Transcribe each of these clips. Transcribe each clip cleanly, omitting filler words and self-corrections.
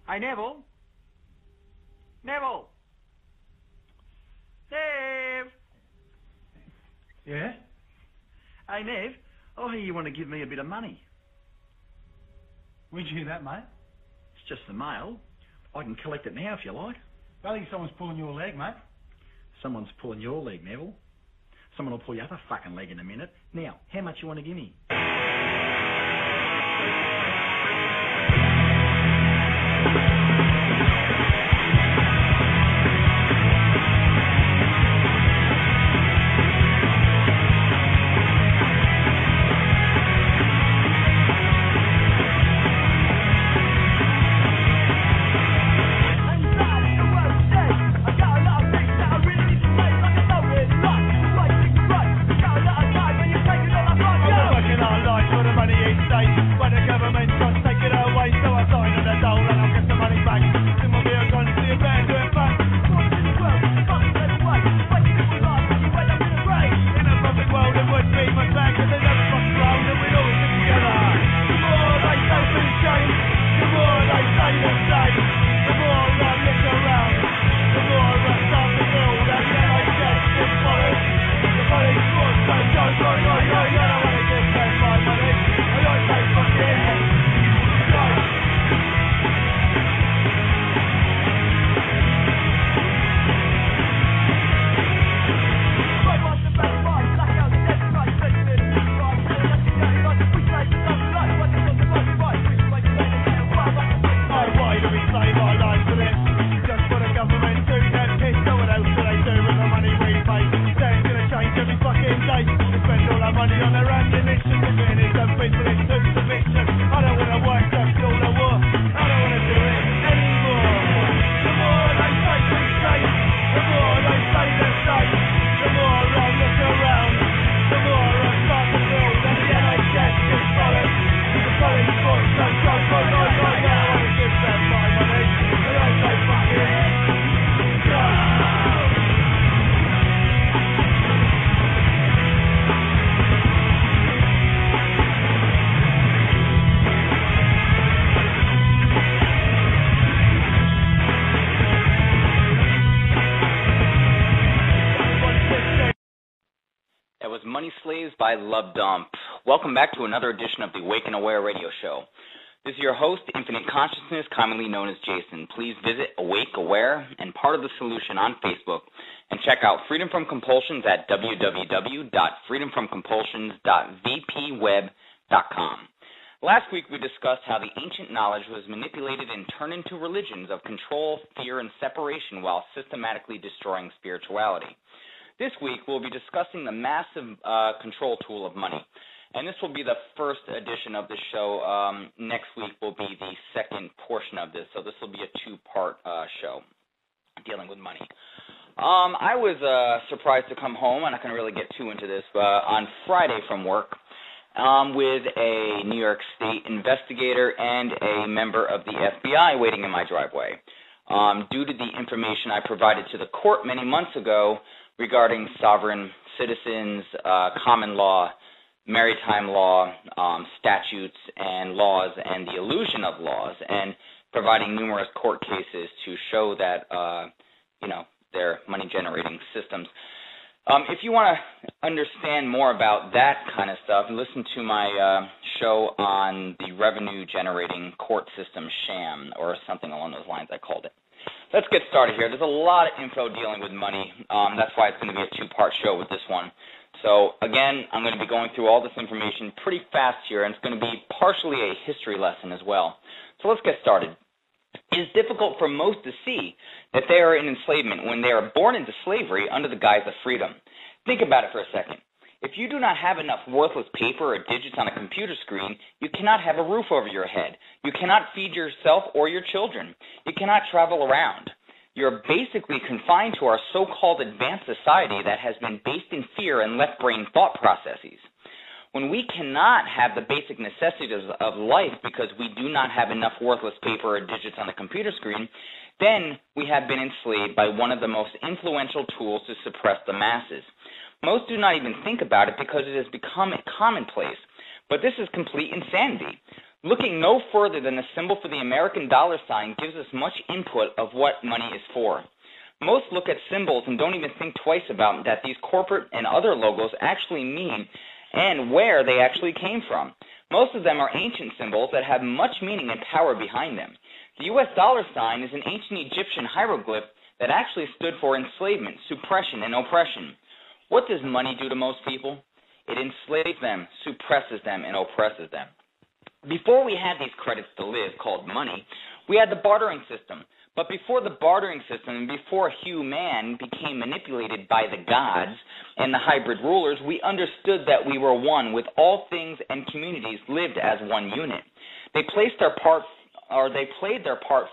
Hey, Neville? Neville? Nev? Yeah? Hey, Nev, I hear you want to give me a bit of money. Where'd you hear that, mate? It's just the mail. I can collect it now if you like. I think someone's pulling your leg, mate. Someone's pulling your leg, Neville. Someone will pull your other fucking leg in a minute. Now, how much you want to give me? By Love Dump. Welcome back to another edition of the Awake and Aware radio show. This is your host, Infinite Consciousness, commonly known as Jason. Please visit Awake, Aware, and Part of the Solution on Facebook, and check out Freedom from Compulsions at www.freedomfromcompulsions.vpweb.com. Last week we discussed how the ancient knowledge was manipulated and turned into religions of control, fear, and separation while systematically destroying spirituality. This week, we'll be discussing the massive control tool of money, and this will be the first edition of the show. Next week will be the second portion of this, so this will be a two-part show dealing with money. I was surprised to come home, and I can really get too into this, on Friday from work with a New York State investigator and a member of the FBI waiting in my driveway. Due to the information I provided to the court many months ago, regarding sovereign citizens, common law, maritime law, statutes and laws, and the illusion of laws, and providing numerous court cases to show that, they're money-generating systems. If you want to understand more about that kind of stuff, listen to my show on the revenue-generating court system sham, or something along those lines, I called it. Let's get started here. There's a lot of info dealing with money. That's why it's going to be a two-part show with this one. So, again, I'm going to be going through all this information pretty fast here, and it's going to be partially a history lesson as well. So let's get started. It is difficult for most to see that they are in enslavement when they are born into slavery under the guise of freedom. Think about it for a second. If you do not have enough worthless paper or digits on a computer screen, you cannot have a roof over your head. You cannot feed yourself or your children. You cannot travel around. You're basically confined to our so-called advanced society that has been based in fear and left-brain thought processes. When we cannot have the basic necessities of life because we do not have enough worthless paper or digits on the computer screen, then we have been enslaved by one of the most influential tools to suppress the masses. Most do not even think about it because it has become a commonplace. But this is complete insanity. Looking no further than the symbol for the American dollar sign gives us much input of what money is for. Most look at symbols and don't even think twice about that these corporate and other logos actually mean and where they actually came from. Most of them are ancient symbols that have much meaning and power behind them. The U.S. dollar sign is an ancient Egyptian hieroglyph that actually stood for enslavement, suppression, and oppression. What does money do to most people? It enslaves them, suppresses them, and oppresses them. Before we had these credits to live, called money, we had the bartering system. But before the bartering system and before human became manipulated by the gods and the hybrid rulers, we understood that we were one with all things and communities lived as one unit. They played their part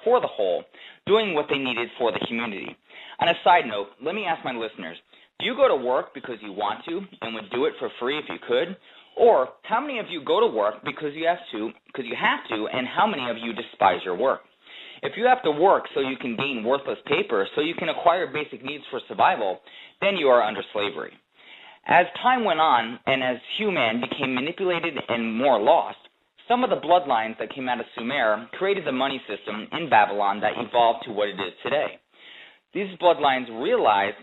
for the whole, doing what they needed for the community. On a side note, let me ask my listeners, do you go to work because you want to and would do it for free if you could? Or how many of you go to work because you have to, and how many of you despise your work? If you have to work so you can gain worthless paper, so you can acquire basic needs for survival, then you are under slavery. As time went on, and as human became manipulated and more lost, some of the bloodlines that came out of Sumer created the money system in Babylon that evolved to what it is today. These bloodlines realized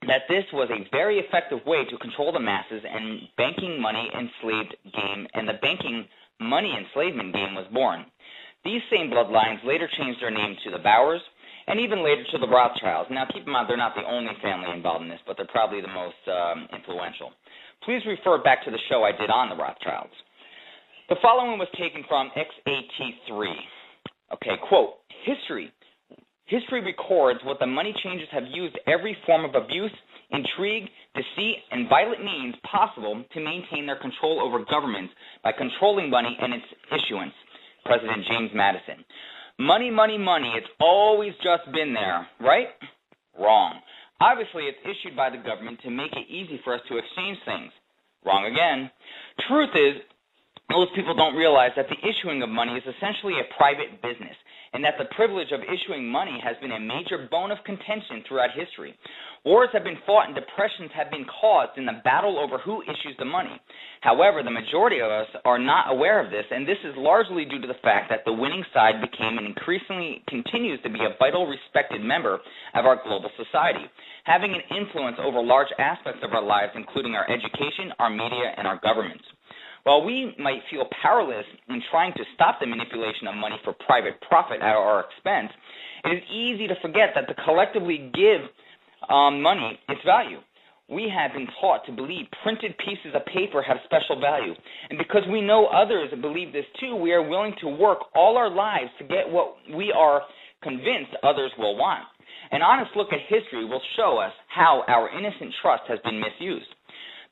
that this was a very effective way to control the masses, and banking money enslaved game and the banking money enslavement game was born. These same bloodlines later changed their name to the Bowers and even later to the Rothschilds. Now keep in mind they're not the only family involved in this, but they're probably the most influential. Please refer back to the show I did on the Rothschilds. The following was taken from XAT3. Okay, quote, History records what the money changers have used every form of abuse, intrigue, deceit, and violent means possible to maintain their control over governments by controlling money and its issuance. President James Madison. Money, money, money. It's always just been there, right? Wrong. Obviously, it's issued by the government to make it easy for us to exchange things. Wrong again. Truth is, most people don't realize that the issuing of money is essentially a private business, and that the privilege of issuing money has been a major bone of contention throughout history. Wars have been fought and depressions have been caused in the battle over who issues the money. However, the majority of us are not aware of this, and this is largely due to the fact that the winning side became and increasingly continues to be a vital, respected member of our global society, having an influence over large aspects of our lives, including our education, our media, and our governments. While we might feel powerless in trying to stop the manipulation of money for private profit at our expense, it is easy to forget that to collectively give money its value. We have been taught to believe printed pieces of paper have special value, and because we know others believe this too, we are willing to work all our lives to get what we are convinced others will want. An honest look at history will show us how our innocent trust has been misused.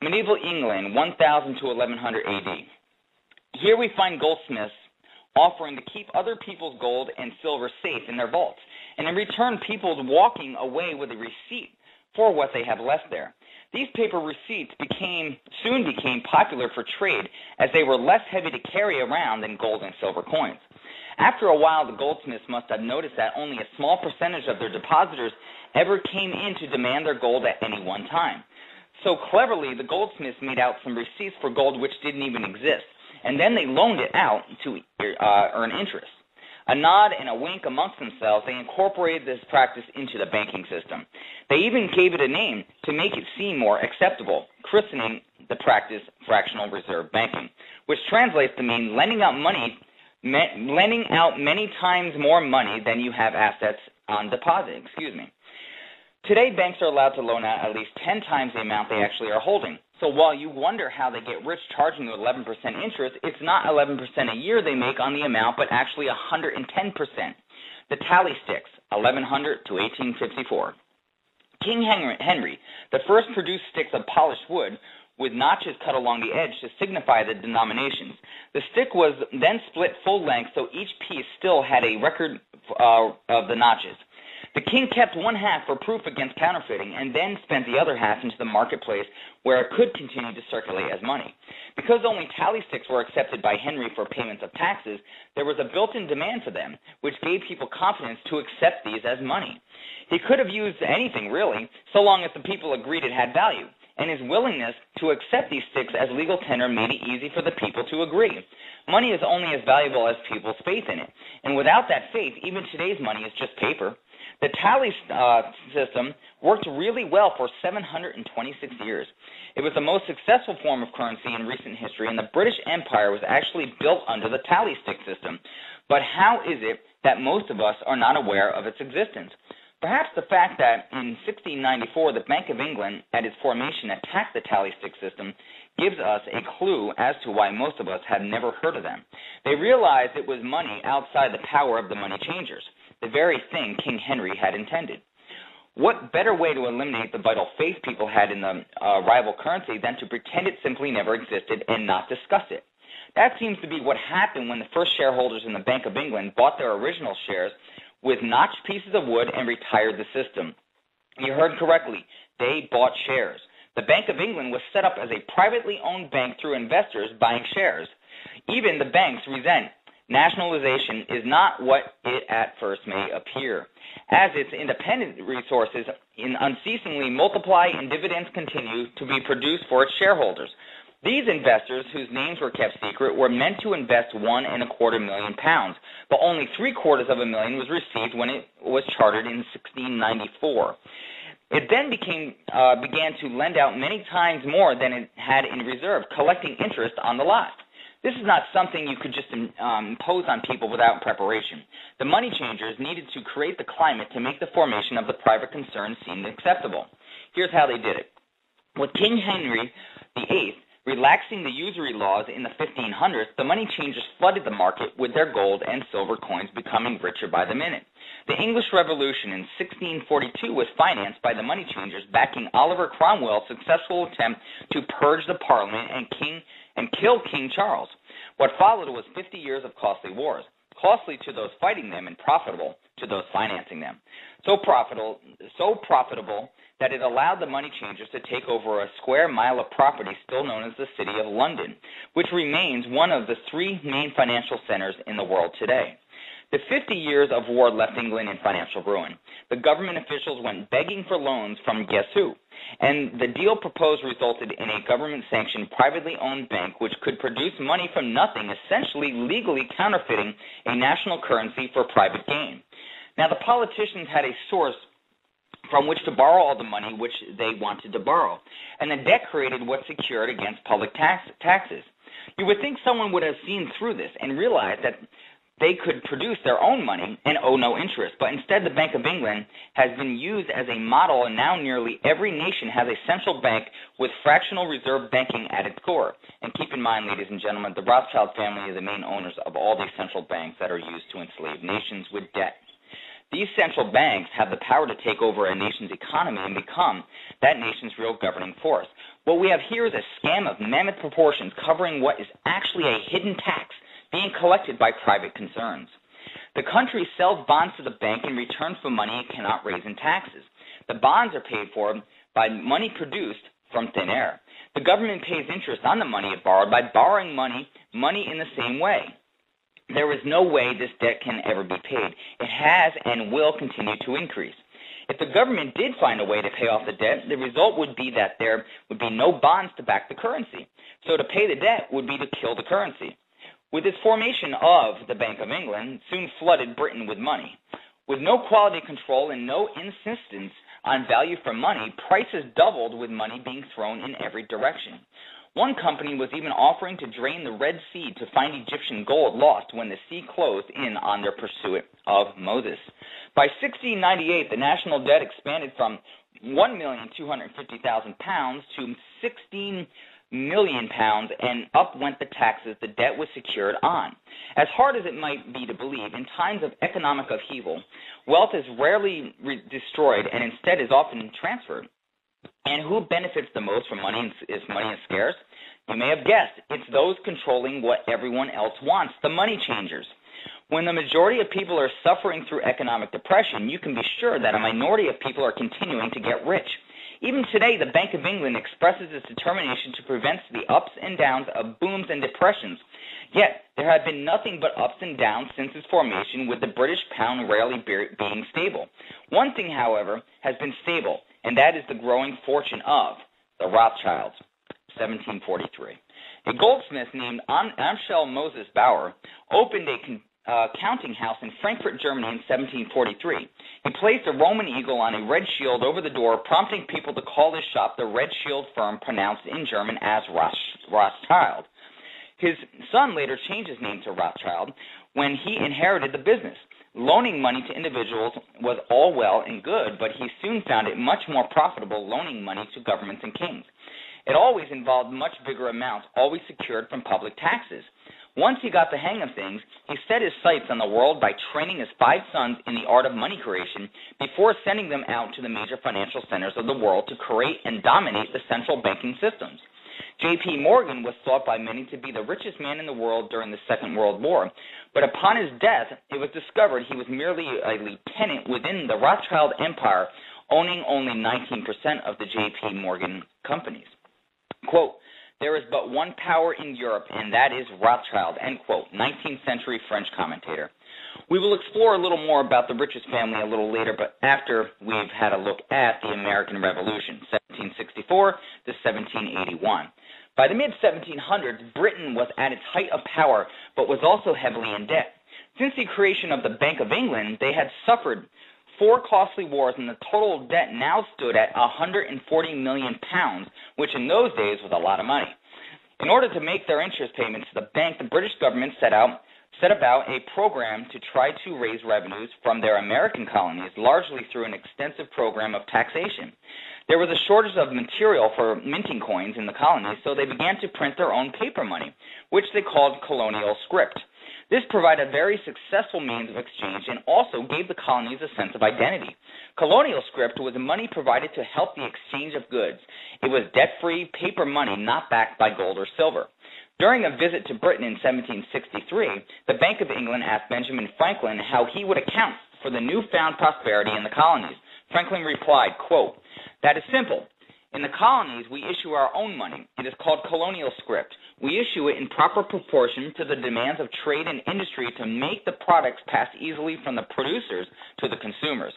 Medieval England, 1000 to 1100 AD. Here we find goldsmiths offering to keep other people's gold and silver safe in their vaults, and in return people walking away with a receipt for what they have left there. These paper receipts soon became popular for trade, as they were less heavy to carry around than gold and silver coins. After a while, the goldsmiths must have noticed that only a small percentage of their depositors ever came in to demand their gold at any one time. So cleverly, the goldsmiths made out some receipts for gold which didn't even exist, and then they loaned it out to earn interest. A nod and a wink amongst themselves, they incorporated this practice into the banking system. They even gave it a name to make it seem more acceptable, christening the practice fractional reserve banking, which translates to mean lending out many times more money than you have assets on deposit. Today, banks are allowed to loan out at least 10 times the amount they actually are holding. So while you wonder how they get rich charging you 11% interest, it's not 11% a year they make on the amount, but actually 110%. The tally sticks, 1100 to 1854. King Henry, the first produced sticks of polished wood with notches cut along the edge to signify the denominations. The stick was then split full length, so each piece still had a record of the notches. The king kept one half for proof against counterfeiting and then spent the other half into the marketplace where it could continue to circulate as money. Because only tally sticks were accepted by Henry for payments of taxes, there was a built-in demand for them, which gave people confidence to accept these as money. He could have used anything, really, so long as the people agreed it had value. and his willingness to accept these sticks as legal tender made it easy for the people to agree. Money is only as valuable as people's faith in it, and without that faith, even today's money is just paper. The tally system worked really well for 726 years. It was the most successful form of currency in recent history, and the British Empire was actually built under the tally stick system. But how is it that most of us are not aware of its existence? Perhaps the fact that in 1694 the Bank of England, at its formation, attacked the tally stick system gives us a clue as to why most of us have never heard of them. They realized it was money outside the power of the money changers, the very thing King Henry had intended. What better way to eliminate the vital faith people had in the rival currency than to pretend it simply never existed and not discuss it? That seems to be what happened when the first shareholders in the Bank of England bought their original shares with notched pieces of wood and retired the system. You heard correctly. They bought shares. The Bank of England was set up as a privately owned bank through investors buying shares. Even the banks resent nationalization is not what it at first may appear, as its independent resources unceasingly multiply and dividends continue to be produced for its shareholders. These investors, whose names were kept secret, were meant to invest £1.25 million, but only £750,000 was received when it was chartered in 1694. It then began to lend out many times more than it had in reserve, collecting interest on the lot. This is not something you could just impose on people without preparation. The money changers needed to create the climate to make the formation of the private concern seem acceptable. Here's how they did it. With King Henry VIII relaxing the usury laws in the 1500s, the money changers flooded the market with their gold and silver coins, becoming richer by the minute. The English Revolution in 1642 was financed by the money changers, backing Oliver Cromwell's successful attempt to purge the Parliament and kill King Charles. What followed was 50 years of costly wars, costly to those fighting them and profitable to those financing them. So profitable that it allowed the money changers to take over a square mile of property still known as the City of London, which remains one of the three main financial centers in the world today. The 50 years of war left England in financial ruin. The government officials went begging for loans from guess who? And the deal proposed resulted in a government-sanctioned, privately owned bank which could produce money from nothing, essentially legally counterfeiting a national currency for private gain. Now, the politicians had a source from which to borrow all the money which they wanted to borrow, and the debt created what secured against public taxes. You would think someone would have seen through this and realized that they could produce their own money and owe no interest, but instead the Bank of England has been used as a model, and now nearly every nation has a central bank with fractional reserve banking at its core. And keep in mind, ladies and gentlemen, the Rothschild family are the main owners of all these central banks that are used to enslave nations with debt. These central banks have the power to take over a nation's economy and become that nation's real governing force. What we have here is a scam of mammoth proportions covering what is actually a hidden tax being collected by private concerns. The country sells bonds to the bank in return for money it cannot raise in taxes. The bonds are paid for by money produced from thin air. The government pays interest on the money it borrowed by borrowing money in the same way. There is no way this debt can ever be paid. It has and will continue to increase. If the government did find a way to pay off the debt, the result would be that there would be no bonds to back the currency. So to pay the debt would be to kill the currency. With its formation of the Bank of England, soon flooded Britain with money. With no quality control and no insistence on value for money, prices doubled with money being thrown in every direction. One company was even offering to drain the Red Sea to find Egyptian gold lost when the sea closed in on their pursuit of Moses. By 1698, the national debt expanded from £1,250,000 to £16 million, and up went the taxes the debt was secured on. As hard as it might be to believe, in times of economic upheaval, wealth is rarely destroyed and instead is often transferred. And who benefits the most from money if money is scarce? You may have guessed, it's those controlling what everyone else wants, the money changers. When the majority of people are suffering through economic depression, you can be sure that a minority of people are continuing to get rich. Even today, the Bank of England expresses its determination to prevent the ups and downs of booms and depressions. Yet, there have been nothing but ups and downs since its formation, with the British pound rarely being stable. One thing, however, has been stable, and that is the growing fortune of the Rothschilds, 1743. A goldsmith named Amschel Moses Bauer opened a counting house in Frankfurt, Germany in 1743. He placed a Roman eagle on a red shield over the door, prompting people to call his shop the Red Shield Firm, pronounced in German as Rothschild. His son later changed his name to Rothschild when he inherited the business. Loaning money to individuals was all well and good, but he soon found it much more profitable loaning money to governments and kings. It always involved much bigger amounts, always secured from public taxes. Once he got the hang of things, he set his sights on the world by training his 5 sons in the art of money creation before sending them out to the major financial centers of the world to create and dominate the central banking systems. J.P. Morgan was thought by many to be the richest man in the world during the Second World War, but upon his death, it was discovered he was merely a lieutenant within the Rothschild empire, owning only 19% of the J.P. Morgan companies. Quote, "There is but one power in Europe, and that is Rothschild," end quote, 19th century French commentator. We will explore a little more about the richest family a little later, but after we've had a look at the American Revolution, 1764 to 1781. By the mid-1700s, Britain was at its height of power, but was also heavily in debt. Since the creation of the Bank of England, they had suffered 4 costly wars, and the total debt now stood at £140 million, which in those days was a lot of money. In order to make their interest payments to the bank, the British government set about a program to try to raise revenues from their American colonies, largely through an extensive program of taxation. There was a shortage of material for minting coins in the colonies, so they began to print their own paper money, which they called colonial script. This provided a very successful means of exchange and also gave the colonies a sense of identity. Colonial script was money provided to help the exchange of goods. It was debt-free paper money not backed by gold or silver. During a visit to Britain in 1763, the Bank of England asked Benjamin Franklin how he would account for the newfound prosperity in the colonies. Franklin replied, quote, "That is simple. In the colonies, we issue our own money. It is called colonial script. We issue it in proper proportion to the demands of trade and industry to make the products pass easily from the producers to the consumers.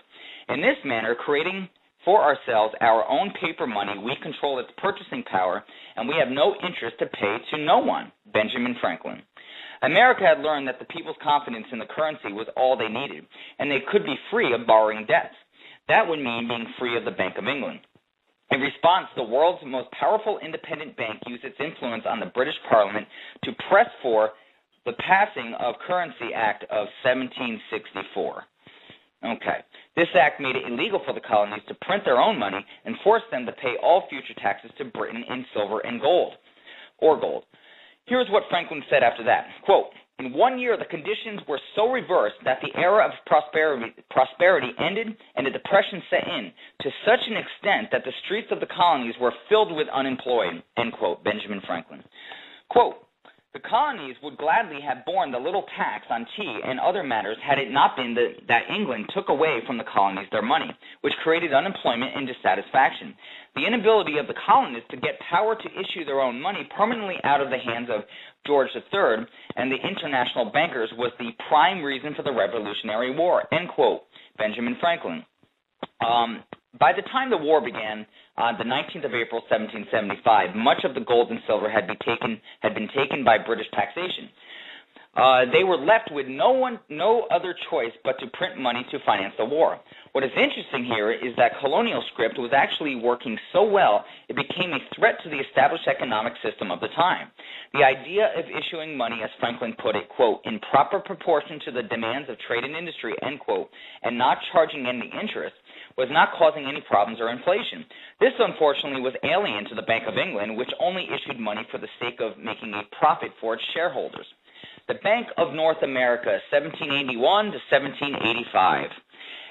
In this manner, creating for ourselves our own paper money, we control its purchasing power, and we have no interest to pay to no one." Benjamin Franklin. America had learned that the people's confidence in the currency was all they needed, and they could be free of borrowing debts. That would mean being free of the Bank of England. In response, the world's most powerful independent bank used its influence on the British Parliament to press for the passing of Currency Act of 1764. Okay. This act made it illegal for the colonies to print their own money and forced them to pay all future taxes to Britain in silver and gold, or gold. Here's what Franklin said after that. Quote, "In 1 year, the conditions were so reversed that the era of prosperity ended and a depression set in, to such an extent that the streets of the colonies were filled with unemployed," end quote, Benjamin Franklin. Quote, "The colonies would gladly have borne the little tax on tea and other matters had it not been that England took away from the colonies their money, which created unemployment and dissatisfaction. The inability of the colonists to get power to issue their own money permanently out of the hands of George III and the international bankers was the prime reason for the Revolutionary War," end quote, Benjamin Franklin. By the time the war began, on the 19th of April, 1775, much of the gold and silver had been taken by British taxation. They were left with no other choice but to print money to finance the war. What is interesting here is that colonial script was actually working so well, it became a threat to the established economic system of the time. The idea of issuing money, as Franklin put it, quote, "in proper proportion to the demands of trade and industry," end quote, and not charging any interest, was not causing any problems or inflation. This, unfortunately, was alien to the Bank of England, which only issued money for the sake of making a profit for its shareholders. The Bank of North America, 1781 to 1785.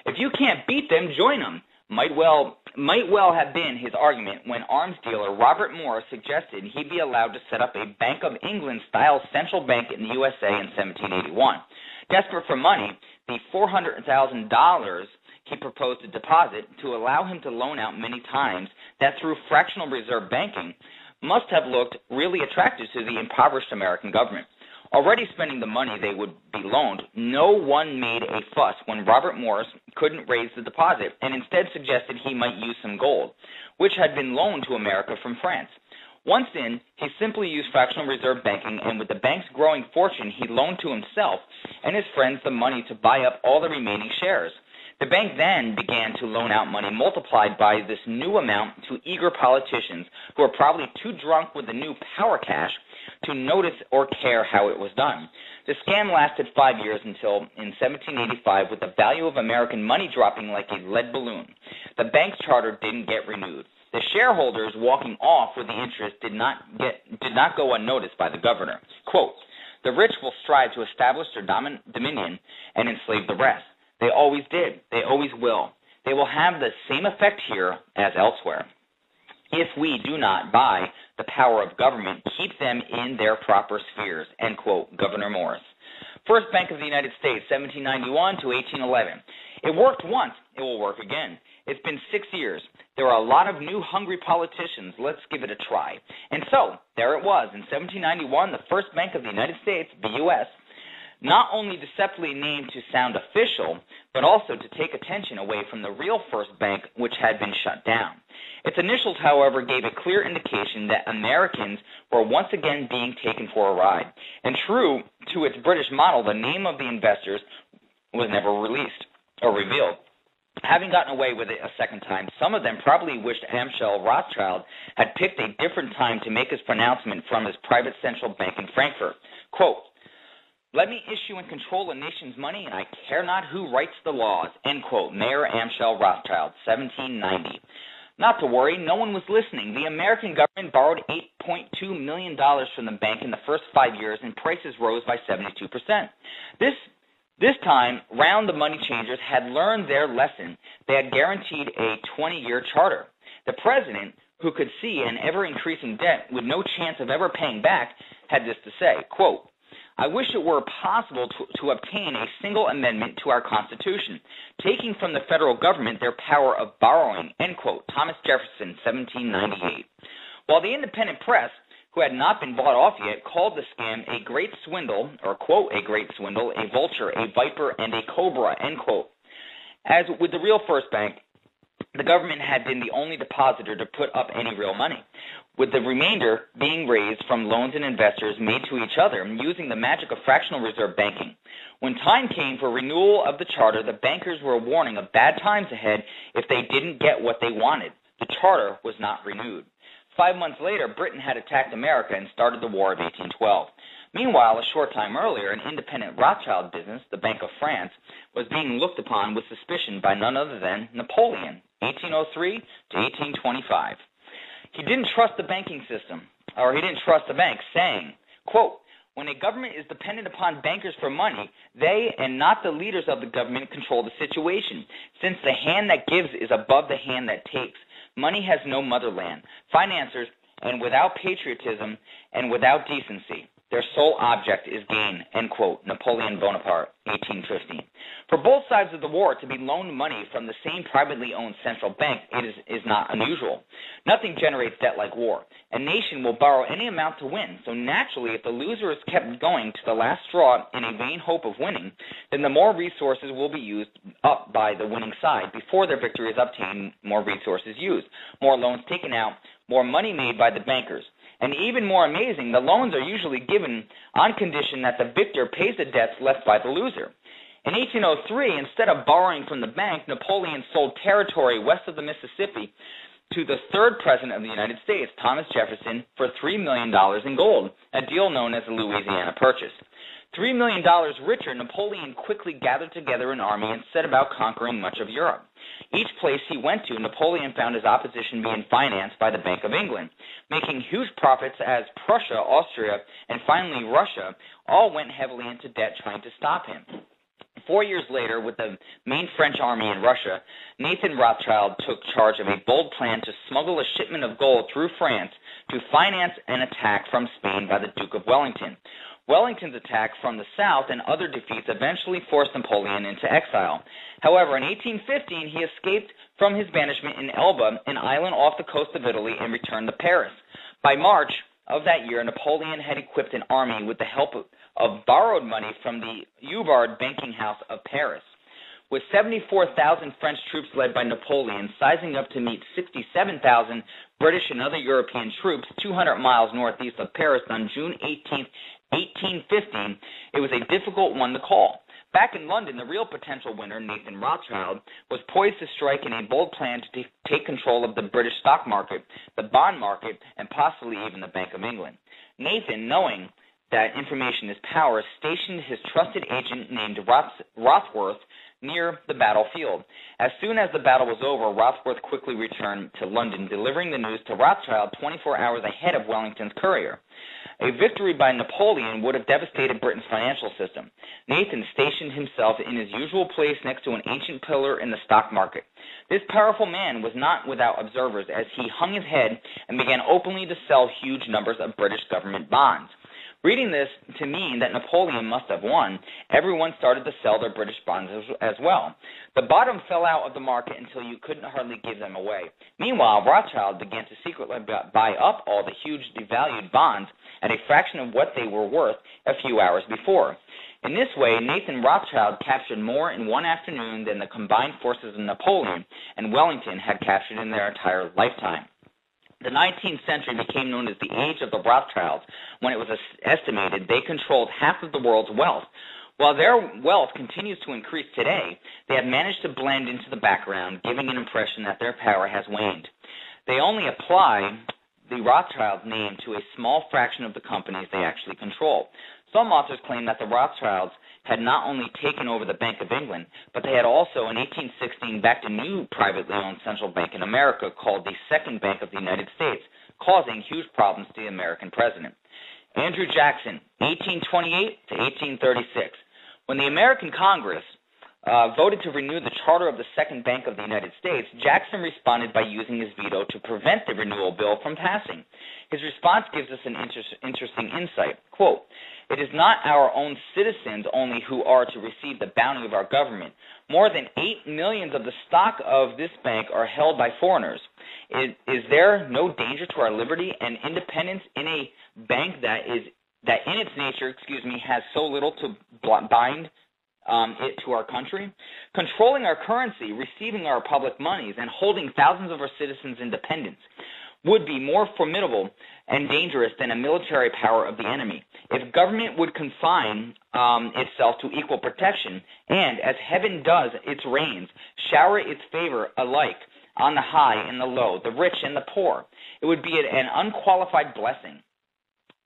"If you can't beat them, join them," might well have been his argument when arms dealer Robert Morris suggested he be allowed to set up a Bank of England-style central bank in the USA in 1781. Desperate for money, the $400,000 he proposed to deposit to allow him to loan out many times that through fractional reserve banking must have looked really attractive to the impoverished American government. Already spending the money they would be loaned, no one made a fuss when Robert Morris couldn't raise the deposit and instead suggested he might use some gold. which had been loaned to America from France. Once in, he simply used fractional reserve banking, and with the bank's growing fortune, he loaned to himself and his friends the money to buy up all the remaining shares. The bank then began to loan out money multiplied by this new amount to eager politicians who were probably too drunk with the new power cash to notice or care how it was done. The scam lasted 5 years until in 1785, with the value of American money dropping like a lead balloon. The bank's charter didn't get renewed. The shareholders walking off with the interest did not go unnoticed by the governor. Quote, "The rich will strive to establish their dominion and enslave the rest. They always did. They always will. They will have the same effect here as elsewhere. If we do not, by the power of government, keep them in their proper spheres," end quote, Governor Morris. First Bank of the United States, 1791 to 1811. It worked once. It will work again. It's been 6 years. There are a lot of new hungry politicians. Let's give it a try. And so, there it was. In 1791, the First Bank of the United States, BUS, not only deceptively named to sound official, but also to take attention away from the real First Bank, which had been shut down. Its initials, however, gave a clear indication that Americans were once again being taken for a ride. And true to its British model, the name of the investors was never released or revealed. Having gotten away with it a second time, some of them probably wished Amschel Rothschild had picked a different time to make his pronouncement from his private central bank in Frankfurt. Quote, "Let me issue and control a nation's money, and I care not who writes the laws," end quote, Mayor Amschel Rothschild, 1790. Not to worry, no one was listening. The American government borrowed $8.2 million from the bank in the first 5 years, and prices rose by 72%. This time round, the money changers had learned their lesson. They had guaranteed a 20-year charter. The president, who could see an ever-increasing debt with no chance of ever paying back, had this to say, quote, "I wish it were possible to obtain a single amendment to our Constitution, taking from the federal government their power of borrowing," end quote, Thomas Jefferson, 1798. While the independent press, who had not been bought off yet, called the scam a great swindle, or quote, "a great swindle, a vulture, a viper, and a cobra," end quote. As with the real First Bank, the government had been the only depositor to put up any real money, with the remainder being raised from loans and investors made to each other using the magic of fractional reserve banking. When time came for renewal of the charter, the bankers were warning of bad times ahead if they didn't get what they wanted. The charter was not renewed. 5 months later, Britain had attacked America and started the War of 1812. Meanwhile, a short time earlier, an independent Rothschild business, the Bank of France, was being looked upon with suspicion by none other than Napoleon, 1803 to 1825. He didn't trust the banking system, or he didn't trust the banks, saying, quote, "When a government is dependent upon bankers for money, they and not the leaders of the government control the situation, since the hand that gives is above the hand that takes. Money has no motherland. Financiers, and without patriotism and without decency, their sole object is gain," end quote, Napoleon Bonaparte, 1815. For both sides of the war to be loaned money from the same privately owned central bank is not unusual. Nothing generates debt like war. A nation will borrow any amount to win, so naturally if the loser is kept going to the last straw in a vain hope of winning, then the more resources will be used up by the winning side. Before their victory is obtained, more resources used, more loans taken out, more money made by the bankers. And even more amazing, the loans are usually given on condition that the victor pays the debts left by the loser. In 1803, instead of borrowing from the bank, Napoleon sold territory west of the Mississippi to the third president of the United States, Thomas Jefferson, for $3 million in gold, a deal known as the Louisiana Purchase. $3 million richer, Napoleon quickly gathered together an army and set about conquering much of Europe. Each place he went to, Napoleon found his opposition being financed by the Bank of England, making huge profits as Prussia, Austria, and finally Russia all went heavily into debt trying to stop him. 4 years later, with the main French army in Russia, Nathan Rothschild took charge of a bold plan to smuggle a shipment of gold through France to finance an attack from Spain by the Duke of Wellington. Wellington's attack from the south and other defeats eventually forced Napoleon into exile. However, in 1815, he escaped from his banishment in Elba, an island off the coast of Italy, and returned to Paris. By March of that year, Napoleon had equipped an army with the help of borrowed money from the Hubbard banking house of Paris. with 74,000 French troops led by Napoleon sizing up to meet 67,000 British and other European troops 200 miles northeast of Paris on June 18, 1815, it was a difficult one to call. Back in London, the real potential winner, Nathan Rothschild, was poised to strike in a bold plan to take control of the British stock market, the bond market, and possibly even the Bank of England. Nathan, knowing that information is power, stationed his trusted agent named Rothworth near the battlefield. As soon as the battle was over, Rothworth quickly returned to London, delivering the news to Rothschild 24 hours ahead of Wellington's courier. A victory by Napoleon would have devastated Britain's financial system. Nathan stationed himself in his usual place next to an ancient pillar in the stock market. This powerful man was not without observers as he hung his head and began openly to sell huge numbers of British government bonds. Reading this to mean that Napoleon must have won, everyone started to sell their British bonds as well. The bottom fell out of the market until you couldn't hardly give them away. Meanwhile, Rothschild began to secretly buy up all the huge devalued bonds at a fraction of what they were worth a few hours before. In this way, Nathan Rothschild captured more in one afternoon than the combined forces of Napoleon and Wellington had captured in their entire lifetime. The 19th century became known as the Age of the Rothschilds, when it was estimated they controlled half of the world's wealth. While their wealth continues to increase today, they have managed to blend into the background, giving an impression that their power has waned. They only apply the Rothschild name to a small fraction of the companies they actually control. Some authors claim that the Rothschilds had not only taken over the Bank of England, but they had also, in 1816, backed a new privately owned central bank in America called the Second Bank of the United States, causing huge problems to the American president. Andrew Jackson, 1828 to 1836. When the American Congress voted to renew the charter of the Second Bank of the United States, Jackson responded by using his veto to prevent the renewal bill from passing. His response gives us an interesting insight. Quote, "It is not our own citizens only who are to receive the bounty of our government. More than 8 millions of the stock of this bank are held by foreigners. Is there no danger to our liberty and independence in a bank that in its nature, has so little to bind it to our country? Controlling our currency, receiving our public monies, and holding thousands of our citizens' independence would be more formidable and dangerous than a military power of the enemy. If government would confine itself to equal protection, and, as heaven does its rains, shower its favor alike on the high and the low, the rich and the poor, it would be an unqualified blessing.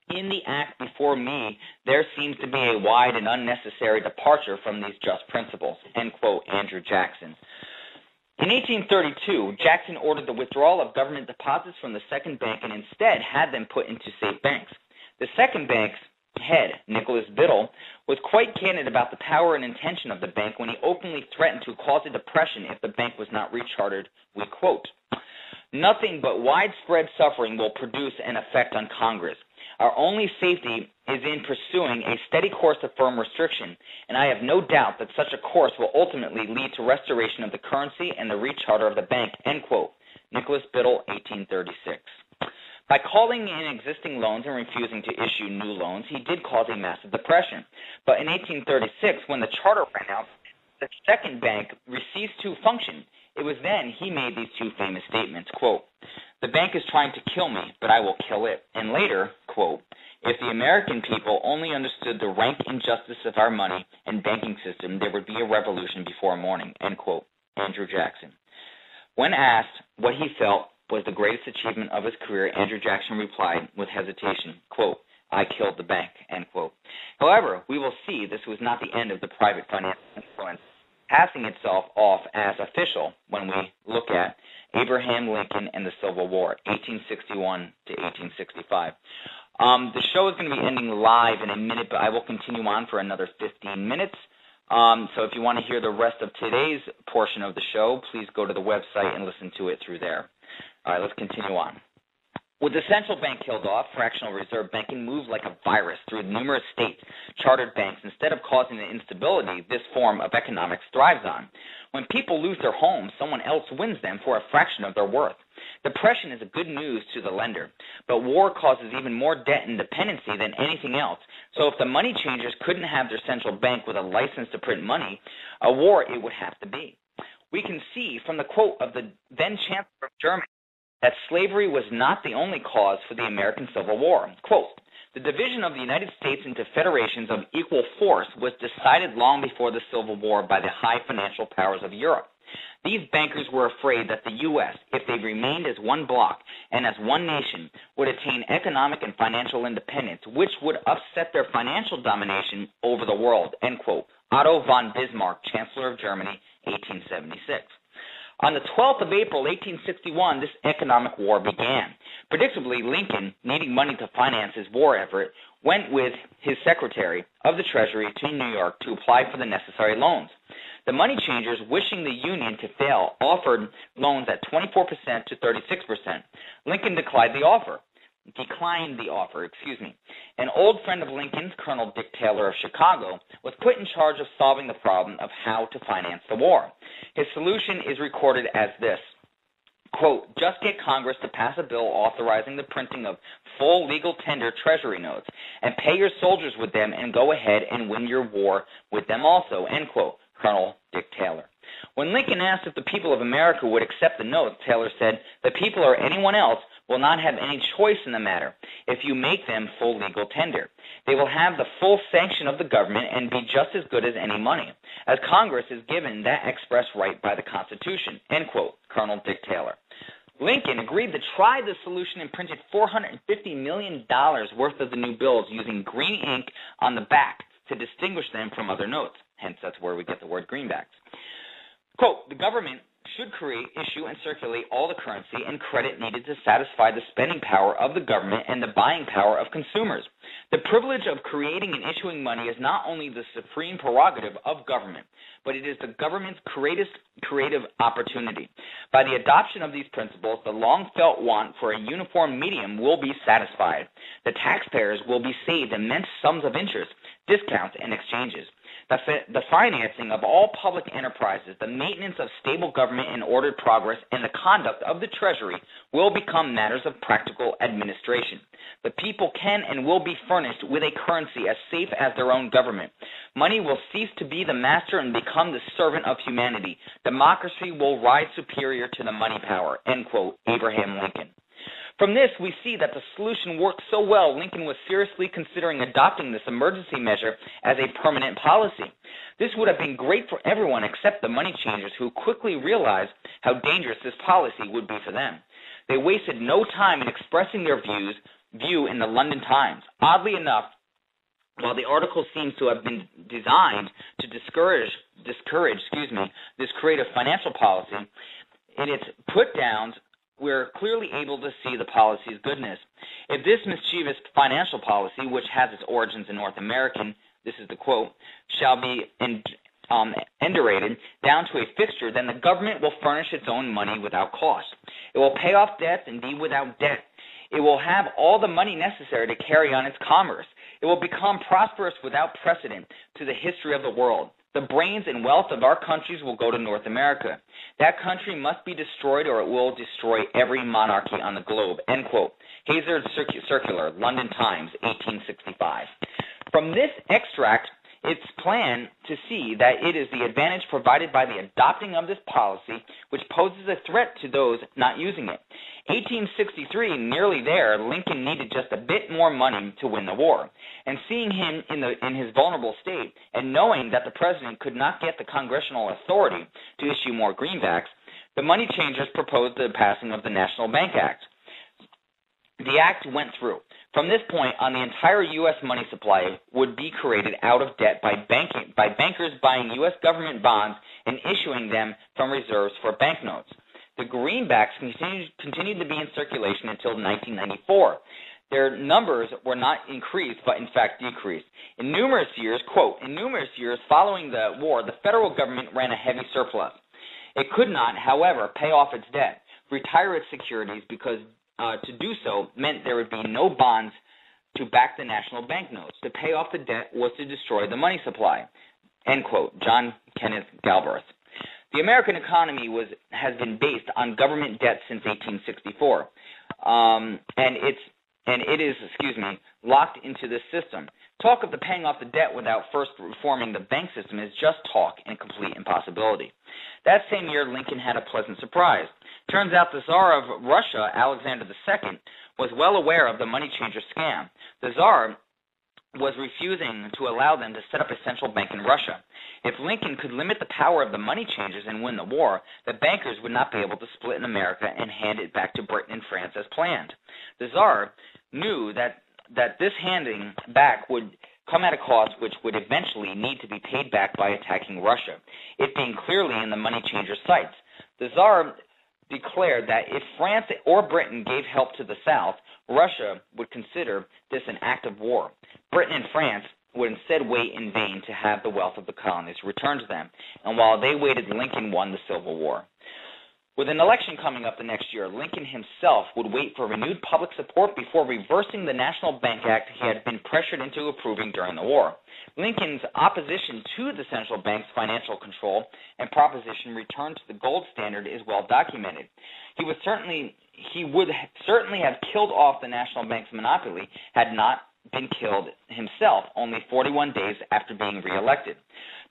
In the act before me, there seems to be a wide and unnecessary departure from these just principles." End quote, Andrew Jackson. In 1832, Jackson ordered the withdrawal of government deposits from the Second Bank and instead had them put into safe banks. The Second Bank's head, Nicholas Biddle, was quite candid about the power and intention of the bank when he openly threatened to cause a depression if the bank was not rechartered. We quote, "Nothing but widespread suffering will produce an effect on Congress. Our only safety is in pursuing a steady course of firm restriction, and I have no doubt that such a course will ultimately lead to restoration of the currency and the recharter of the bank." End quote. Nicholas Biddle, 1836. By calling in existing loans and refusing to issue new loans, he did cause a massive depression. But in 1836, when the charter ran out, the Second Bank ceased to function. It was then he made these two famous statements, quote, "The bank is trying to kill me, but I will kill it." And later, quote, "If the American people only understood the rank injustice of our money and banking system, there would be a revolution before morning." End quote. Andrew Jackson. When asked what he felt was the greatest achievement of his career, Andrew Jackson replied with hesitation, quote, "I killed the bank." End quote. However, we will see this was not the end of the private financial influence, passing itself off as official when we look at Abraham Lincoln and the Civil War, 1861 to 1865. The show is going to be ending live in a minute, but I will continue on for another 15 minutes. So if you want to hear the rest of today's portion of the show, please go to the website and listen to it through there. All right, let's continue on. With the central bank killed off, fractional reserve banking moved like a virus through numerous state chartered banks instead of causing the instability this form of economics thrives on. When people lose their homes, someone else wins them for a fraction of their worth. Depression is a good news to the lender, but war causes even more debt and dependency than anything else. So if the money changers couldn't have their central bank with a license to print money, a war it would have to be. We can see from the quote of the then Chancellor of Germany that slavery was not the only cause for the American Civil War. Quote, the division of the United States into federations of equal force was decided long before the Civil War by the high financial powers of Europe. These bankers were afraid that the U.S., if they remained as one bloc and as one nation, would attain economic and financial independence, which would upset their financial domination over the world, end quote. Otto von Bismarck, Chancellor of Germany, 1876. On the 12th of April, 1861, this economic war began. Predictably, Lincoln, needing money to finance his war effort, went with his Secretary of the Treasury to New York to apply for the necessary loans. The money changers, wishing the Union to fail, offered loans at 24% to 36%. Lincoln declined the offer. An old friend of Lincoln's, Colonel Dick Taylor of Chicago, was put in charge of solving the problem of how to finance the war. His solution is recorded as this. Quote, just get Congress to pass a bill authorizing the printing of full legal tender treasury notes and pay your soldiers with them and go ahead and win your war with them also, end quote, Colonel Dick Taylor. When Lincoln asked if the people of America would accept the notes, Taylor said, the people or anyone else will not have any choice in the matter if you make them full legal tender. They will have the full sanction of the government and be just as good as any money, as Congress is given that express right by the Constitution, end quote, Colonel Dick Taylor. Lincoln agreed to try the solution and printed $450 million worth of the new bills using green ink on the back to distinguish them from other notes. Hence, that's where we get the word greenbacks. Quote, the government should create, issue, and circulate all the currency and credit needed to satisfy the spending power of the government and the buying power of consumers. The privilege of creating and issuing money is not only the supreme prerogative of government, but it is the government's creative opportunity. By the adoption of these principles, the long-felt want for a uniform medium will be satisfied. The taxpayers will be saved immense sums of interest, discounts, and exchanges. The financing of all public enterprises, the maintenance of stable government and ordered progress, and the conduct of the Treasury will become matters of practical administration. The people can and will be furnished with a currency as safe as their own government. Money will cease to be the master and become the servant of humanity. Democracy will rise superior to the money power, end quote, Abraham Lincoln. From this, we see that the solution worked so well, Lincoln was seriously considering adopting this emergency measure as a permanent policy. This would have been great for everyone except the money changers, who quickly realized how dangerous this policy would be for them. They wasted no time in expressing their view in the London Times. Oddly enough, while the article seems to have been designed to discourage this creative financial policy, in its put-downs, we're clearly able to see the policy's goodness. If this mischievous financial policy, which has its origins in North American, this is the quote, shall be endurated down to a fixture, then the government will furnish its own money without cost. It will pay off debts and be without debt. It will have all the money necessary to carry on its commerce. It will become prosperous without precedent to the history of the world. The brains and wealth of our countries will go to North America. That country must be destroyed or it will destroy every monarchy on the globe, end quote. Hazard Circular, London Times, 1865. From this extract, it's plain to see that it is the advantage provided by the adopting of this policy which poses a threat to those not using it. 1863, nearly there, Lincoln needed just a bit more money to win the war. And seeing him in his vulnerable state, and knowing that the president could not get the congressional authority to issue more greenbacks, the money changers proposed the passing of the National Bank Act. The act went through. From this point on, the entire U.S. money supply would be created out of debt by bankers buying U.S. government bonds and issuing them from reserves for banknotes. The greenbacks continued to be in circulation until 1994. Their numbers were not increased, but in fact decreased. In numerous years following the war, the federal government ran a heavy surplus. It could not, however, pay off its debt, retire its securities, because to do so meant there would be no bonds to back the national banknotes. To pay off the debt was to destroy the money supply. End quote. John Kenneth Galbraith. The American economy has been based on government debt since 1864, and it is locked into this system. Talk of the paying off the debt without first reforming the bank system is just talk and complete impossibility. That same year, Lincoln had a pleasant surprise. Turns out the Tsar of Russia, Alexander II, was well aware of the money changer scam. The Tsar was refusing to allow them to set up a central bank in Russia. If Lincoln could limit the power of the money changers and win the war, the bankers would not be able to split in America and hand it back to Britain and France as planned. The Tsar knew that this handing back would come at a cost which would eventually need to be paid back by attacking Russia, it being clearly in the money changers' sights. The Tsar declared that if France or Britain gave help to the South, Russia would consider this an act of war. Britain and France would instead wait in vain to have the wealth of the colonies returned to them, and while they waited, Lincoln won the Civil War. With an election coming up the next year, Lincoln himself would wait for renewed public support before reversing the National Bank Act he had been pressured into approving during the war. Lincoln's opposition to the central bank's financial control and proposition return to the gold standard is well documented. He would certainly have killed off the national bank's monopoly had not been killed himself only 41 days after being reelected.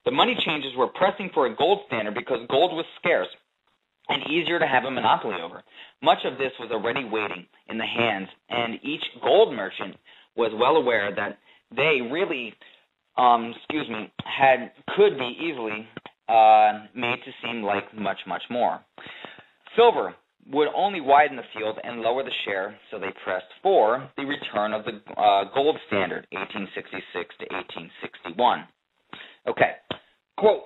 The money changers were pressing for a gold standard because gold was scarce and easier to have a monopoly over. Much of this was already waiting in the hands, and each gold merchant was well aware that they really, could be easily made to seem like much, much more. Silver would only widen the field and lower the share, so they pressed for the return of the gold standard, 1866 to 1861. Okay, quote,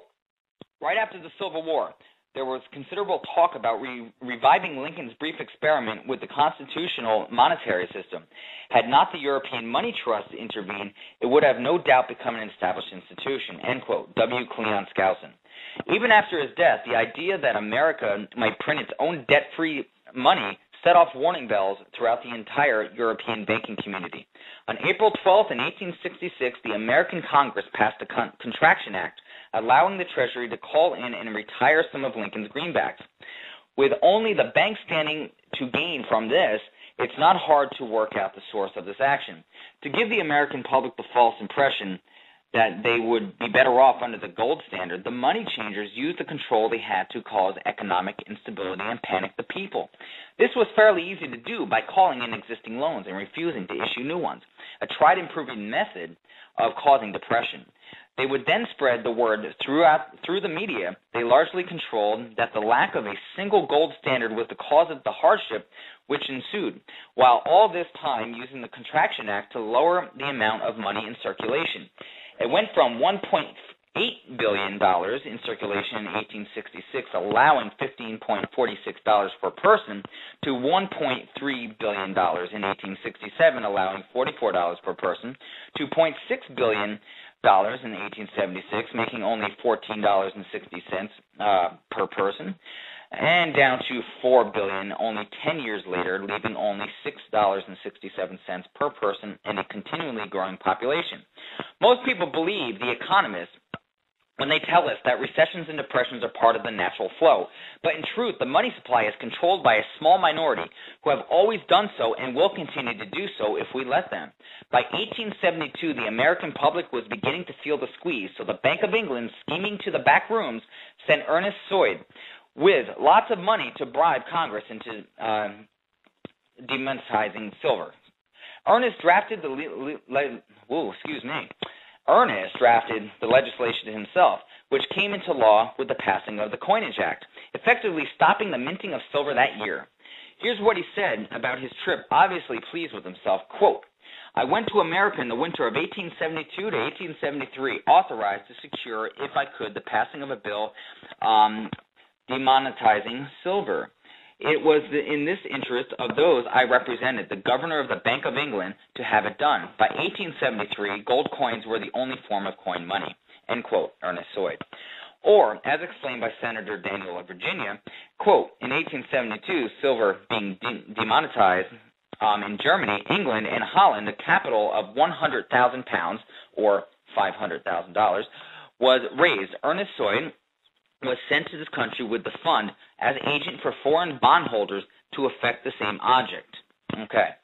right after the Civil War, there was considerable talk about reviving Lincoln's brief experiment with the constitutional monetary system. Had not the European Money Trust intervened, it would have no doubt become an established institution, end quote, W. Cleon Skousen. Even after his death, the idea that America might print its own debt-free money set off warning bells throughout the entire European banking community. On April 12, 1866, the American Congress passed a Contraction Act, allowing the Treasury to call in and retire some of Lincoln's greenbacks. With only the bank standing to gain from this, it's not hard to work out the source of this action. To give the American public the false impression that they would be better off under the gold standard, the money changers used the control they had to cause economic instability and panic the people. This was fairly easy to do by calling in existing loans and refusing to issue new ones, a tried and proven method of causing depression. They would then spread the word through the media. They largely controlled that the lack of a single gold standard was the cause of the hardship which ensued, while all this time using the Contraction Act to lower the amount of money in circulation. It went from $1.8 billion in circulation in 1866, allowing $15.46 per person, to $1.3 billion in 1867, allowing $44 per person, to $0.6 billion in 1876, making only $14.60 per person, and down to $4 billion only 10 years later, leaving only $6.67 per person in a continually growing population. Most people believe the economists when they tell us that recessions and depressions are part of the natural flow. But in truth, the money supply is controlled by a small minority who have always done so and will continue to do so if we let them. By 1872, the American public was beginning to feel the squeeze, so the Bank of England, scheming to the back rooms, sent Ernest Soyd with lots of money to bribe Congress into demonetizing silver. Ernest drafted the legislation himself, which came into law with the passing of the Coinage Act, effectively stopping the minting of silver that year. Here's what he said about his trip, obviously pleased with himself, quote, I went to America in the winter of 1872 to 1873, authorized to secure, if I could, the passing of a bill demonetizing silver. It was in this interest of those I represented, the governor of the Bank of England, to have it done. By 1873, gold coins were the only form of coin money. End quote, Ernest Soyd. Or, as explained by Senator Daniel of Virginia, quote, in 1872, silver being demonetized in Germany, England, and Holland, a capital of 100,000 pounds, or $500,000, was raised. Ernest Soy was sent to this country with the fund as agent for foreign bondholders to effect the same object. Okay.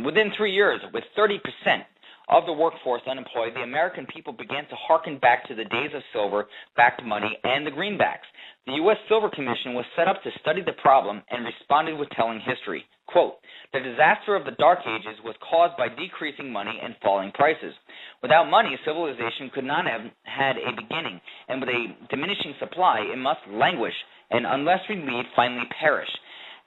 Within 3 years, with 30% of the workforce unemployed, the American people began to hearken back to the days of silver-backed money and the greenbacks. The U.S. Silver Commission was set up to study the problem and responded with telling history. Quote, the disaster of the Dark Ages was caused by decreasing money and falling prices. Without money, civilization could not have had a beginning, and with a diminishing supply, it must languish, and unless relieved, finally perish.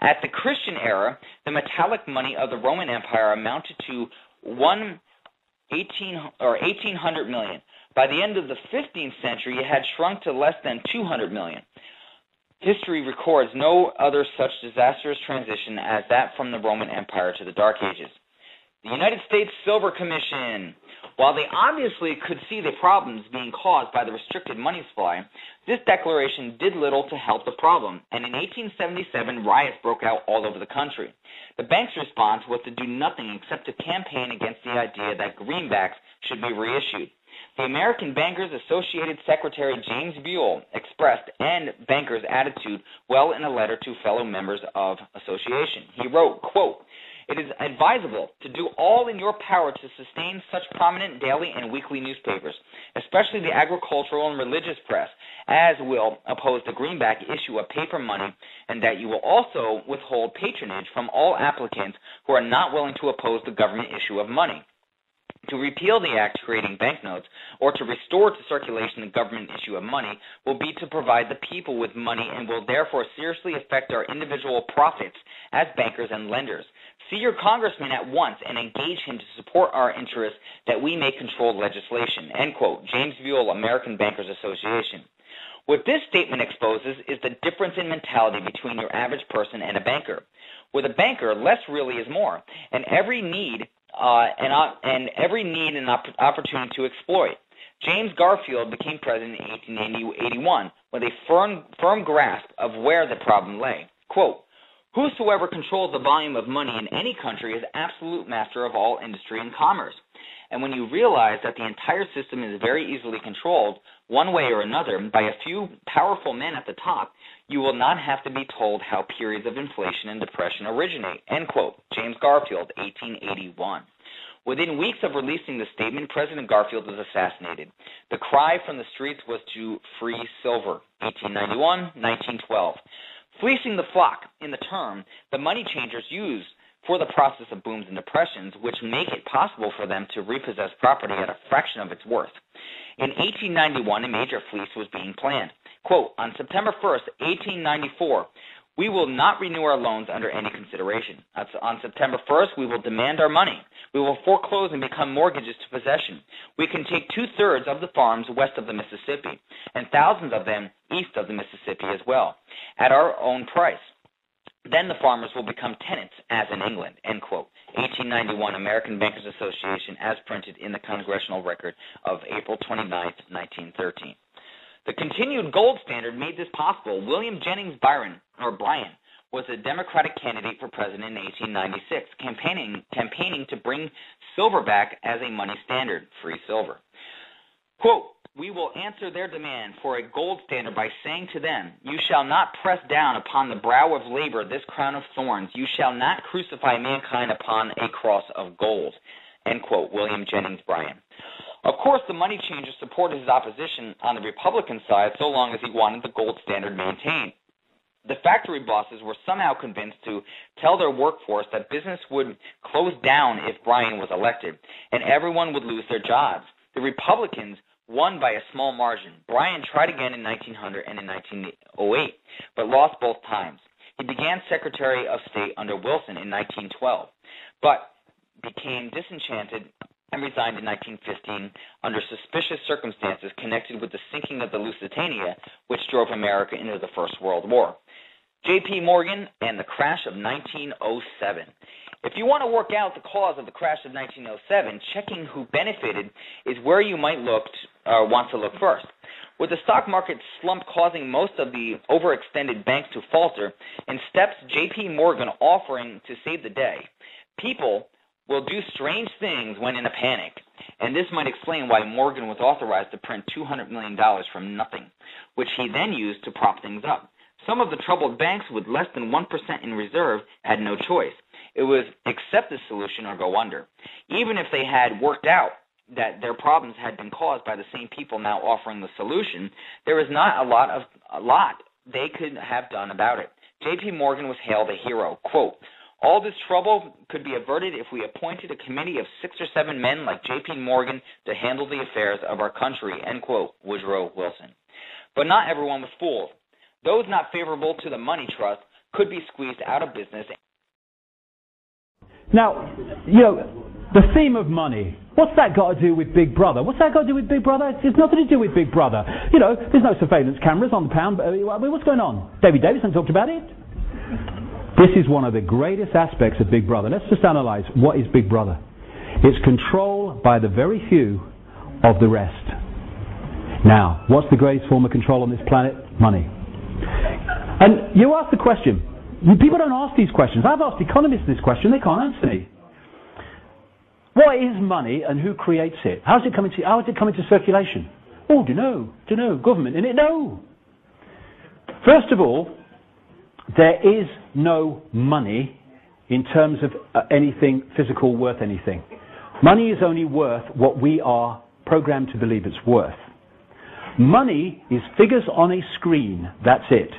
At the Christian era, the metallic money of the Roman Empire amounted to 1,800 million. By the end of the 15th century, it had shrunk to less than 200 million. History records no other such disastrous transition as that from the Roman Empire to the Dark Ages. The United States Silver Commission. While they obviously could see the problems being caused by the restricted money supply, this declaration did little to help the problem, and in 1877 riots broke out all over the country. The bank's response was to do nothing except to campaign against the idea that greenbacks should be reissued. The American Bankers Associated Secretary James Buell expressed and bankers' attitude well in a letter to fellow members of association. He wrote, quote, it is advisable to do all in your power to sustain such prominent daily and weekly newspapers, especially the agricultural and religious press, as will oppose the greenback issue of paper money, and that you will also withhold patronage from all applicants who are not willing to oppose the government issue of money. To repeal the act creating banknotes or to restore to circulation the government issue of money will be to provide the people with money and will therefore seriously affect our individual profits as bankers and lenders. See your congressman at once and engage him to support our interests that we may control legislation. End quote. James Buell, American Bankers Association. What this statement exposes is the difference in mentality between your average person and a banker. With a banker, less really is more, and every need and opportunity to exploit. James Garfield became president in 1881 with a firm grasp of where the problem lay. Quote, whosoever controls the volume of money in any country is absolute master of all industry and commerce. And when you realize that the entire system is very easily controlled, one way or another, by a few powerful men at the top, you will not have to be told how periods of inflation and depression originate. End quote. James Garfield, 1881. Within weeks of releasing the statement, President Garfield was assassinated. The cry from the streets was to free silver. 1891, 1912. Fleecing the flock, in the term, the money changers use for the process of booms and depressions, which make it possible for them to repossess property at a fraction of its worth. In 1891, a major fleece was being planned. Quote, on September 1st, 1894, we will not renew our loans under any consideration. On September 1st, we will demand our money. We will foreclose and become mortgages to possession. We can take 2/3 of the farms west of the Mississippi, and thousands of them east of the Mississippi as well, at our own price. Then the farmers will become tenants, as in England, end quote. 1891, American Bankers Association, as printed in the Congressional Record of April 29, 1913. The continued gold standard made this possible. William Jennings Bryan was a Democratic candidate for president in 1896, campaigning to bring silver back as a money standard, free silver. Quote, we will answer their demand for a gold standard by saying to them, you shall not press down upon the brow of labor this crown of thorns. You shall not crucify mankind upon a cross of gold. End quote, William Jennings Bryan. Of course, the money changer supported his opposition on the Republican side so long as he wanted the gold standard maintained. The factory bosses were somehow convinced to tell their workforce that business would close down if Bryan was elected, and everyone would lose their jobs. The Republicans won by a small margin. Bryan tried again in 1900 and in 1908, but lost both times. He began Secretary of State under Wilson in 1912, but became disenchanted and resigned in 1915 under suspicious circumstances connected with the sinking of the Lusitania, which drove America into the First World War. J.P. Morgan and the crash of 1907. If you want to work out the cause of the crash of 1907, checking who benefited is where you might want to look first. With the stock market slump causing most of the overextended banks to falter, and steps J.P. Morgan offering to save the day, people will do strange things when in a panic, and this might explain why Morgan was authorized to print $200 million from nothing, which he then used to prop things up. Some of the troubled banks with less than 1% in reserve had no choice. It was accept the solution or go under. Even if they had worked out that their problems had been caused by the same people now offering the solution, there was not a lot they could have done about it. J.P. Morgan was hailed a hero. Quote, all this trouble could be averted if we appointed a committee of 6 or 7 men like J.P. Morgan to handle the affairs of our country, end quote, Woodrow Wilson. But not everyone was fooled. Those not favorable to the money trust could be squeezed out of business. Now, you know, the theme of money, what's that got to do with Big Brother? What's that got to do with Big Brother? It's nothing to do with Big Brother. You know, there's no surveillance cameras on the pound. What's going on? David Davison talked about it. This is one of the greatest aspects of Big Brother. Let's just analyze what is Big Brother. It's control by the very few of the rest. Now, what's the greatest form of control on this planet? Money. And you ask the question. People don't ask these questions. I've asked economists this question. They can't answer me. What is money and who creates it? How does it come into circulation? Oh, do you know? Government in it? No. First of all, there is no money in terms of anything physical worth anything. Money is only worth what we are programmed to believe it's worth. Money is figures on a screen. That's it.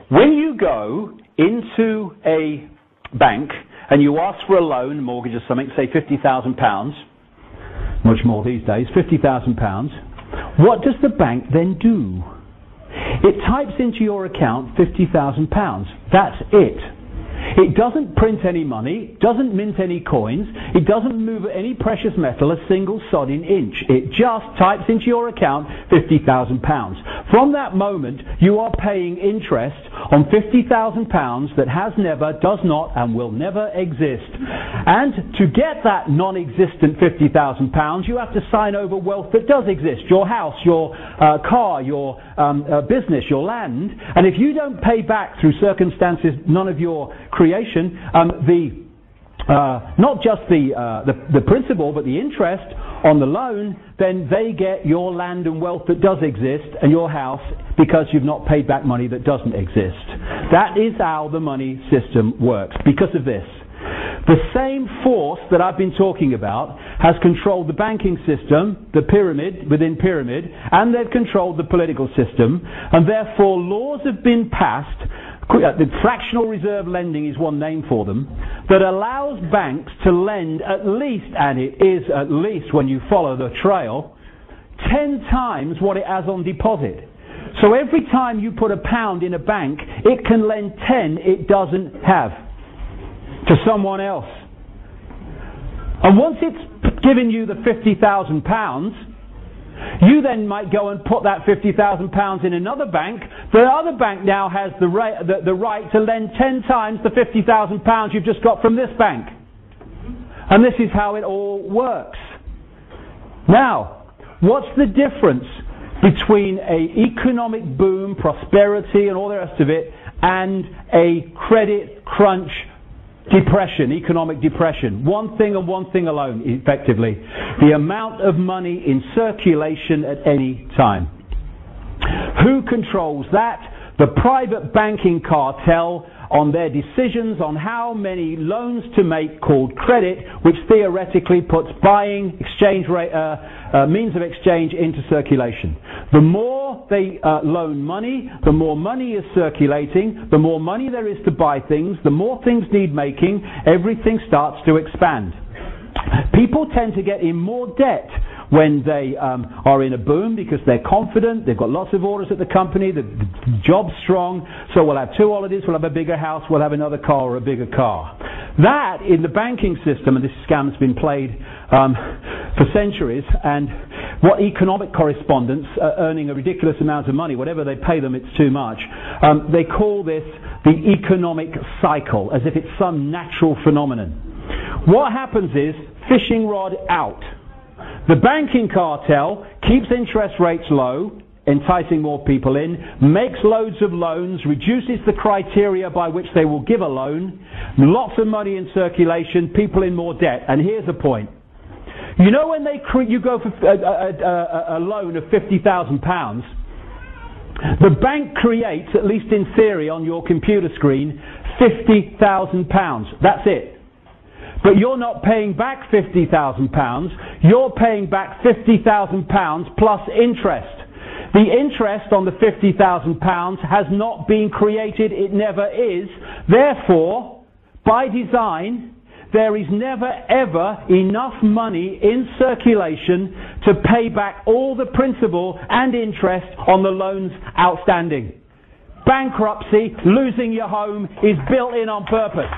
When you go into a bank and you ask for a loan, mortgage or something, say £50,000, much more these days, £50,000, what does the bank then do? It types into your account £50,000. That's it. It doesn't print any money, doesn't mint any coins, it doesn't move any precious metal a single sodding inch. It just types into your account £50,000. From that moment, you are paying interest on £50,000 that has never, does not, and will never exist. And to get that non-existent £50,000, you have to sign over wealth that does exist. Your house, your car, your business, your land. And if you don't pay back through circumstances none of your creation, not just the principal, but the interest on the loan, then they get your land and wealth that does exist and your house because you've not paid back money that doesn't exist. That is how the money system works. Because of this, the same force that I've been talking about has controlled the banking system, the pyramid within pyramid, and they've controlled the political system, and therefore laws have been passed. The fractional reserve lending is one name for them, that allows banks to lend at least, and it is at least when you follow the trail, 10 times what it has on deposit. So every time you put £1 in a bank, it can lend 10 it doesn't have to someone else. And once it's given you the £50,000, you then might go and put that £50,000 in another bank. The other bank now has the right to lend 10 times the £50,000 you've just got from this bank. And this is how it all works. Now, what's the difference between an economic boom, prosperity and all the rest of it, and a credit crunch, depression, economic depression? One thing and one thing alone, effectively. The amount of money in circulation at any time. Who controls that? The private banking cartel on their decisions on how many loans to make, called credit, which theoretically puts buying, exchange rate, means of exchange into circulation. The more they loan money, the more money is circulating, the more money there is to buy things, the more things need making, everything starts to expand. People tend to get in more debt when they are in a boom because they're confident, they've got lots of orders at the company, the job's strong, so we'll have 2 holidays, we'll have a bigger house, we'll have another car or a bigger car. That, in the banking system, and this scam's been played for centuries, and what economic correspondents earning a ridiculous amount of money, whatever they pay them, it's too much, they call this the economic cycle, as if it's some natural phenomenon. what happens is fishing rod out. The banking cartel keeps interest rates low, enticing more people in, makes loads of loans, reduces the criteria by which they will give a loan, lots of money in circulation, people in more debt. And here's the point. You know when you go for a loan of £50,000, the bank creates, at least in theory on your computer screen, £50,000. That's it. But you're not paying back £50,000. You're paying back £50,000 plus interest. The interest on the £50,000 has not been created. It never is. Therefore, by design, there is never ever enough money in circulation to pay back all the principal and interest on the loans outstanding. Bankruptcy, losing your home, is built in on purpose.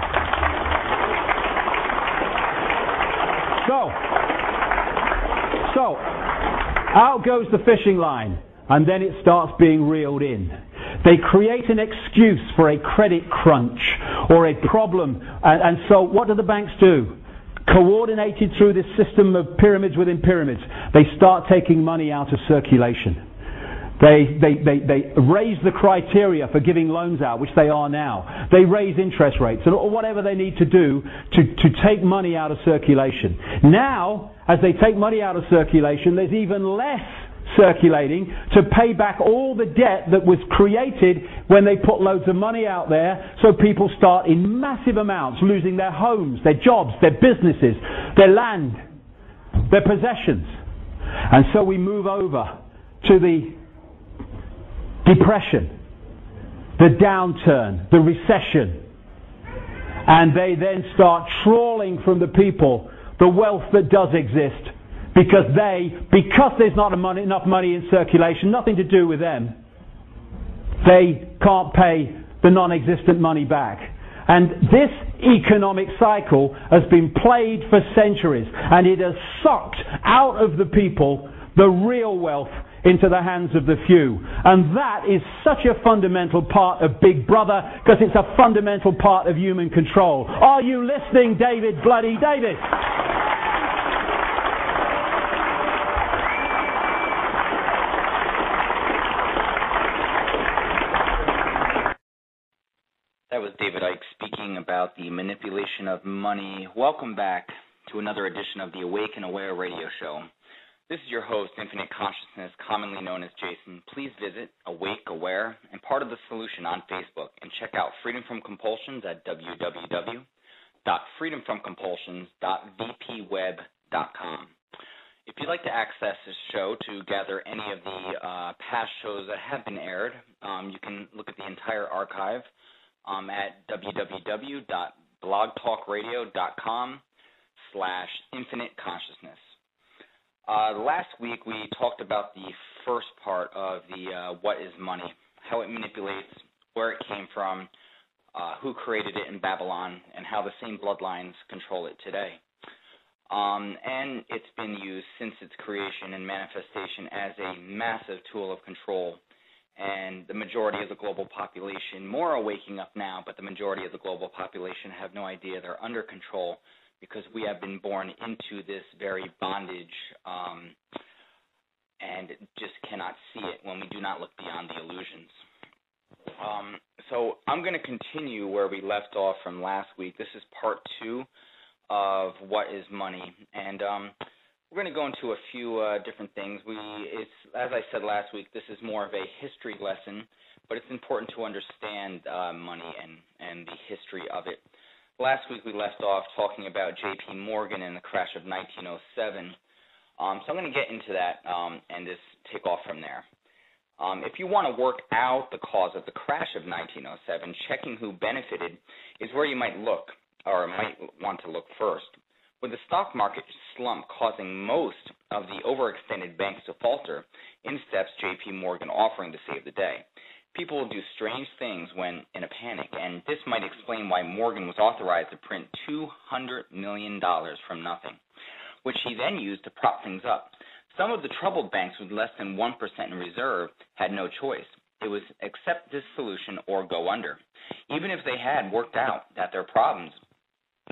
So out goes the fishing line, and then it starts being reeled in. They create an excuse for a credit crunch or a problem, and so what do the banks do? Coordinated through this system of pyramids within pyramids, they start taking money out of circulation. They raise the criteria for giving loans out, which they are now. They raise interest rates, or whatever they need to do to take money out of circulation. Now, as they take money out of circulation, there's even less circulating to pay back all the debt that was created when they put loads of money out there, so people start in massive amounts losing their homes, their jobs, their businesses, their land, their possessions. And so we move over to the depression, the downturn, the recession, and they then start trawling from the people the wealth that does exist, because there's not enough money in circulation, nothing to do with them, they can't pay the non-existent money back. And this economic cycle has been played for centuries, and it has sucked out of the people the real wealth into the hands of the few. And that is such a fundamental part of Big Brother, because it's a fundamental part of human control. Are you listening, David Bloody Davis? That was David Icke speaking about the manipulation of money. Welcome back to another edition of the Awake and Aware radio show. This is your host, Infinite Consciousness, commonly known as Jason. Please visit Awake, Aware, and Part of the Solution on Facebook, and check out Freedom from Compulsions at www.freedomfromcompulsions.vpweb.com. If you'd like to access this show to gather any of the past shows that have been aired, you can look at the entire archive at www.blogtalkradio.com/infinite-consciousness. Last week we talked about the first part of the what is money, how it manipulates, where it came from, who created it in Babylon, and how the same bloodlines control it today. And it's been used since its creation and manifestation as a massive tool of control. And the majority of the global population, more are waking up now, but the majority of the global population have no idea they're under control, because we have been born into this very bondage and just cannot see it when we do not look beyond the illusions. So I'm going to continue where we left off from last week. This is part 2 of What is Money, and we're going to go into a few different things. As I said last week, this is more of a history lesson, but it's important to understand money and the history of it. Last week we left off talking about J.P. Morgan and the crash of 1907. So I'm going to get into that and just take off from there. If you want to work out the cause of the crash of 1907, checking who benefited is where you might look, or might want to look first. With the stock market slump causing most of the overextended banks to falter, in steps J.P. Morgan offering to save the day. People will do strange things when in a panic, and this might explain why Morgan was authorized to print $200 million from nothing, which he then used to prop things up. Some of the troubled banks with less than 1% in reserve had no choice. It was accept this solution or go under. Even if they had worked out that their problems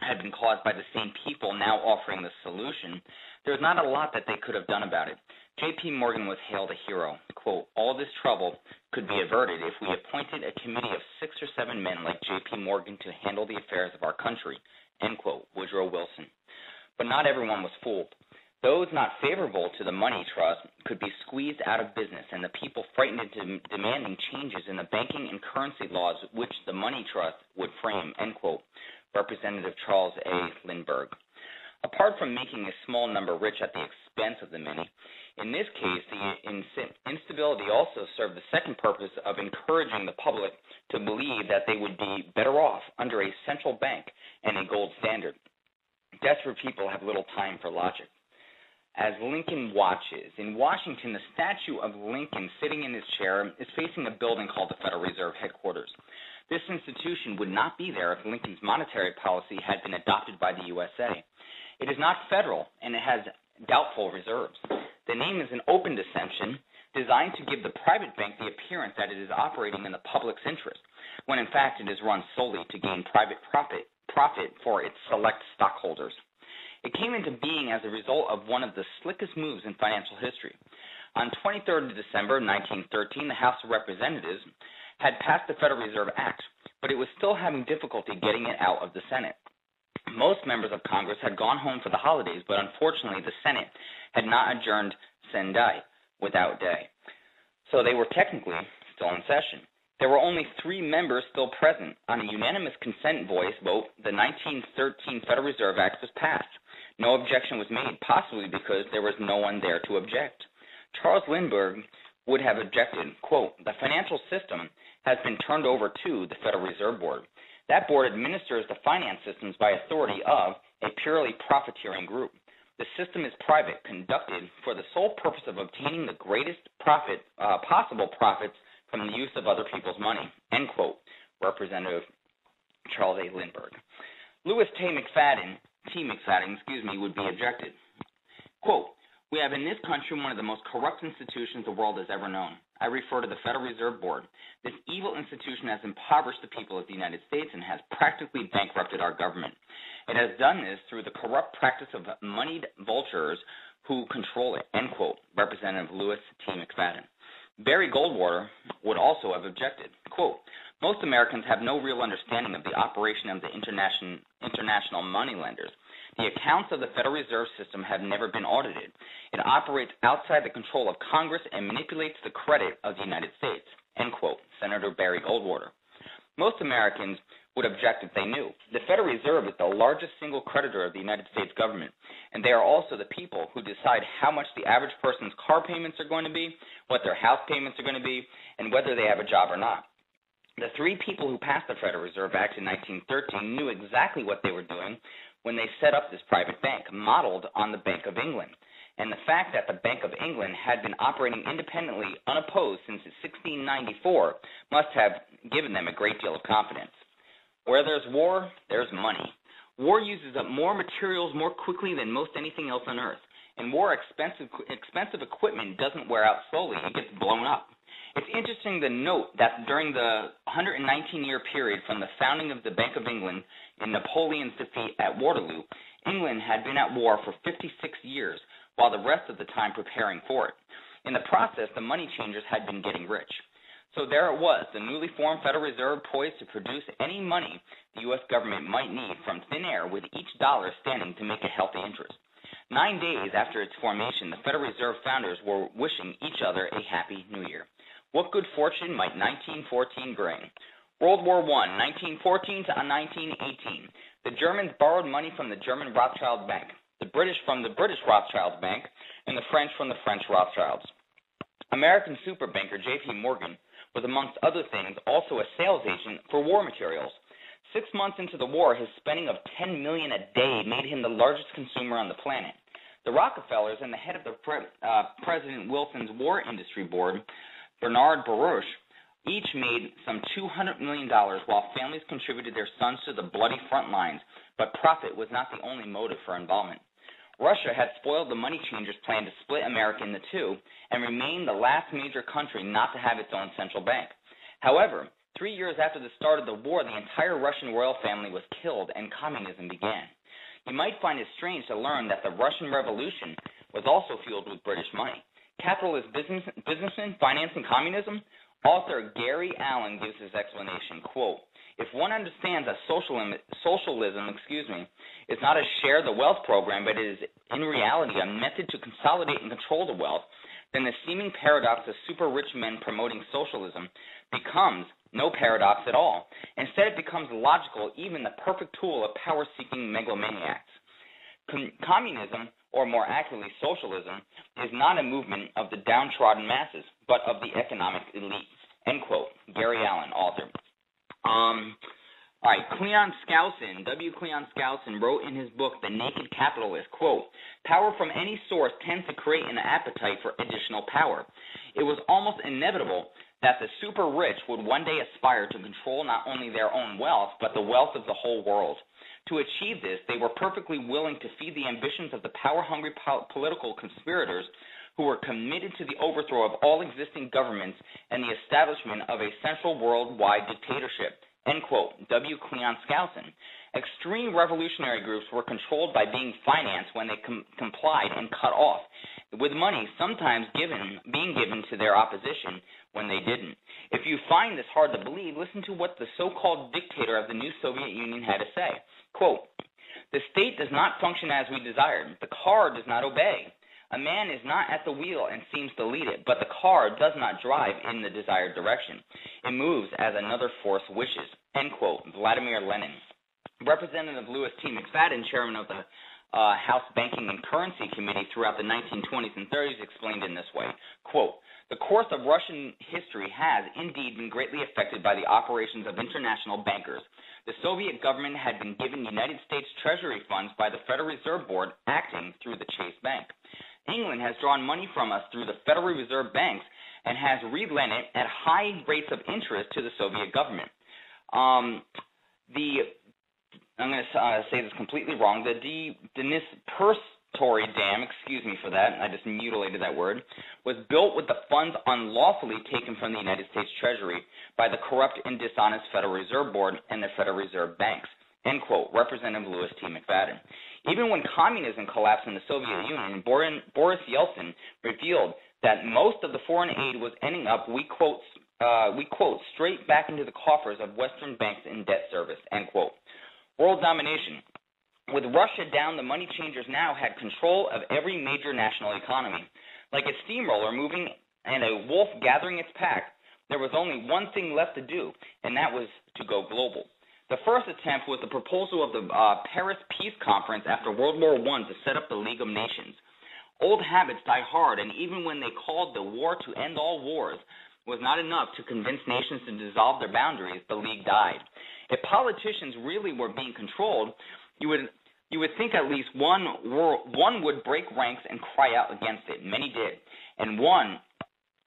had been caused by the same people now offering the solution, there was not a lot that they could have done about it. J.P. Morgan was hailed a hero. Quote, all this trouble could be averted if we appointed a committee of 6 or 7 men like J.P. Morgan to handle the affairs of our country, end quote, Woodrow Wilson. But not everyone was fooled. Those not favorable to the money trust could be squeezed out of business, and the people frightened into demanding changes in the banking and currency laws which the money trust would frame, end quote, Representative Charles A. Lindbergh. Apart from making a small number rich at the expense of the many, in this case, the instability also served the second purpose of encouraging the public to believe that they would be better off under a central bank and a gold standard. Desperate people have little time for logic. As Lincoln watches, in Washington, the statue of Lincoln sitting in his chair is facing a building called the Federal Reserve headquarters. This institution would not be there if Lincoln's monetary policy had been adopted by the USA. It is not federal, and it has doubtful reserves. The name is an open deception designed to give the private bank the appearance that it is operating in the public's interest, when in fact it is run solely to gain private profit for its select stockholders. It came into being as a result of one of the slickest moves in financial history. On 23rd of December 1913, the House of Representatives had passed the Federal Reserve Act, but it was still having difficulty getting it out of the Senate. Most members of Congress had gone home for the holidays, but unfortunately the Senate had not adjourned sine without day. So they were technically still in session. There were only 3 members still present. On a unanimous consent voice vote, the 1913 Federal Reserve Act was passed. No objection was made, possibly because there was no one there to object. Charles Lindbergh would have objected, quote, the financial system has been turned over to the Federal Reserve Board. That board administers the finance systems by authority of a purely profiteering group. The system is private, conducted for the sole purpose of obtaining the greatest possible profits from the use of other people's money, end quote, Representative Charles A. Lindbergh. Lewis T. McFadden, would be objected. Quote, we have in this country one of the most corrupt institutions the world has ever known. I refer to the Federal Reserve Board. This evil institution has impoverished the people of the United States and has practically bankrupted our government. It has done this through the corrupt practice of moneyed vultures who control it, end quote, Representative Lewis T. McFadden. Barry Goldwater would also have objected. Quote, most Americans have no real understanding of the operation of the international moneylenders. The accounts of the Federal Reserve System have never been audited. It operates outside the control of Congress and manipulates the credit of the United States, end quote, Senator Barry Goldwater. Most Americans would object if they knew. The Federal Reserve is the largest single creditor of the United States government, and they are also the people who decide how much the average person's car payments are going to be, what their house payments are going to be, and whether they have a job or not. The 3 people who passed the Federal Reserve Act in 1913 knew exactly what they were doing when they set up this private bank, modeled on the Bank of England. And the fact that the Bank of England had been operating independently, unopposed since 1694, must have given them a great deal of confidence. Where there's war, there's money. War uses up more materials more quickly than most anything else on Earth. And more expensive equipment doesn't wear out slowly, it gets blown up. It's interesting to note that during the 119-year period from the founding of the Bank of England in Napoleon's defeat at Waterloo, England had been at war for 56 years, while the rest of the time preparing for it. In the process, the money changers had been getting rich. So there it was, the newly formed Federal Reserve poised to produce any money the U.S. government might need from thin air, with each dollar standing to make a healthy interest. 9 days after its formation, the Federal Reserve founders were wishing each other a happy new year. What good fortune might 1914 bring? World War I, 1914 to 1918. The Germans borrowed money from the German Rothschild Bank, the British from the British Rothschild Bank, and the French from the French Rothschilds. American super banker J.P. Morgan was, amongst other things, also a sales agent for war materials. 6 months into the war, his spending of $10 million a day made him the largest consumer on the planet. The Rockefellers and the head of the President Wilson's War Industry Board, Bernard Baruch, each made some $200 million, while families contributed their sons to the bloody front lines, but profit was not the only motive for involvement. Russia had spoiled the money changers' plan to split America into 2 and remain the last major country not to have its own central bank. However, 3 years after the start of the war, the entire Russian royal family was killed and communism began. You might find it strange to learn that the Russian Revolution was also fueled with British money. Capitalist businessmen financing communism? Author Gary Allen gives his explanation, quote, "If one understands that socialism is not a share the wealth program, but is in reality a method to consolidate and control the wealth, then the seeming paradox of super rich men promoting socialism becomes no paradox at all. Instead, it becomes logical, even the perfect tool of power-seeking megalomaniacs. Communism, or more accurately socialism, is not a movement of the downtrodden masses, but of the economic elite." End quote. Gary Allen, author. All right, Cleon Skousen, W. Cleon Skousen, wrote in his book, The Naked Capitalist, quote, "Power from any source tends to create an appetite for additional power. It was almost inevitable that the super rich would one day aspire to control not only their own wealth, but the wealth of the whole world. To achieve this, they were perfectly willing to feed the ambitions of the power-hungry political conspirators who were committed to the overthrow of all existing governments and the establishment of a central worldwide dictatorship." End quote. W. Cleon Skousen. Extreme revolutionary groups were controlled by being financed when they complied and cut off, with money sometimes being given to their opposition when they didn't. If you find this hard to believe, listen to what the so-called dictator of the new Soviet Union had to say. Quote, "The state does not function as we desired. The car does not obey. A man is not at the wheel and seems to lead it, but the car does not drive in the desired direction. It moves as another force wishes." End quote. Vladimir Lenin. Representative Louis T. McFadden, chairman of the House Banking and Currency Committee throughout the 1920s and 30s, explained in this way, quote, "The course of Russian history has, indeed, been greatly affected by the operations of international bankers. The Soviet government had been given United States Treasury funds by the Federal Reserve Board acting through the Chase Bank. England has drawn money from us through the Federal Reserve banks and has relent it at high rates of interest to the Soviet government. I'm going to say this completely wrong. The Dniprostory Dam, excuse me for that, I just mutilated that word, was built with the funds unlawfully taken from the United States Treasury by the corrupt and dishonest Federal Reserve Board and the Federal Reserve banks." End quote. Representative Louis T. McFadden. Even when communism collapsed in the Soviet Union, Boris Yeltsin revealed that most of the foreign aid was ending up, we quote, "straight back into the coffers of Western banks in debt service." End quote. World domination. With Russia down, the money changers now had control of every major national economy. Like a steamroller moving and a wolf gathering its pack, there was only one thing left to do, and that was to go global. The first attempt was the proposal of the Paris Peace Conference after World War I to set up the League of Nations. Old habits die hard, and even when they called the war to end all wars was not enough to convince nations to dissolve their boundaries, the League died. If politicians really were being controlled, you would think at least one would break ranks and cry out against it. Many did, and one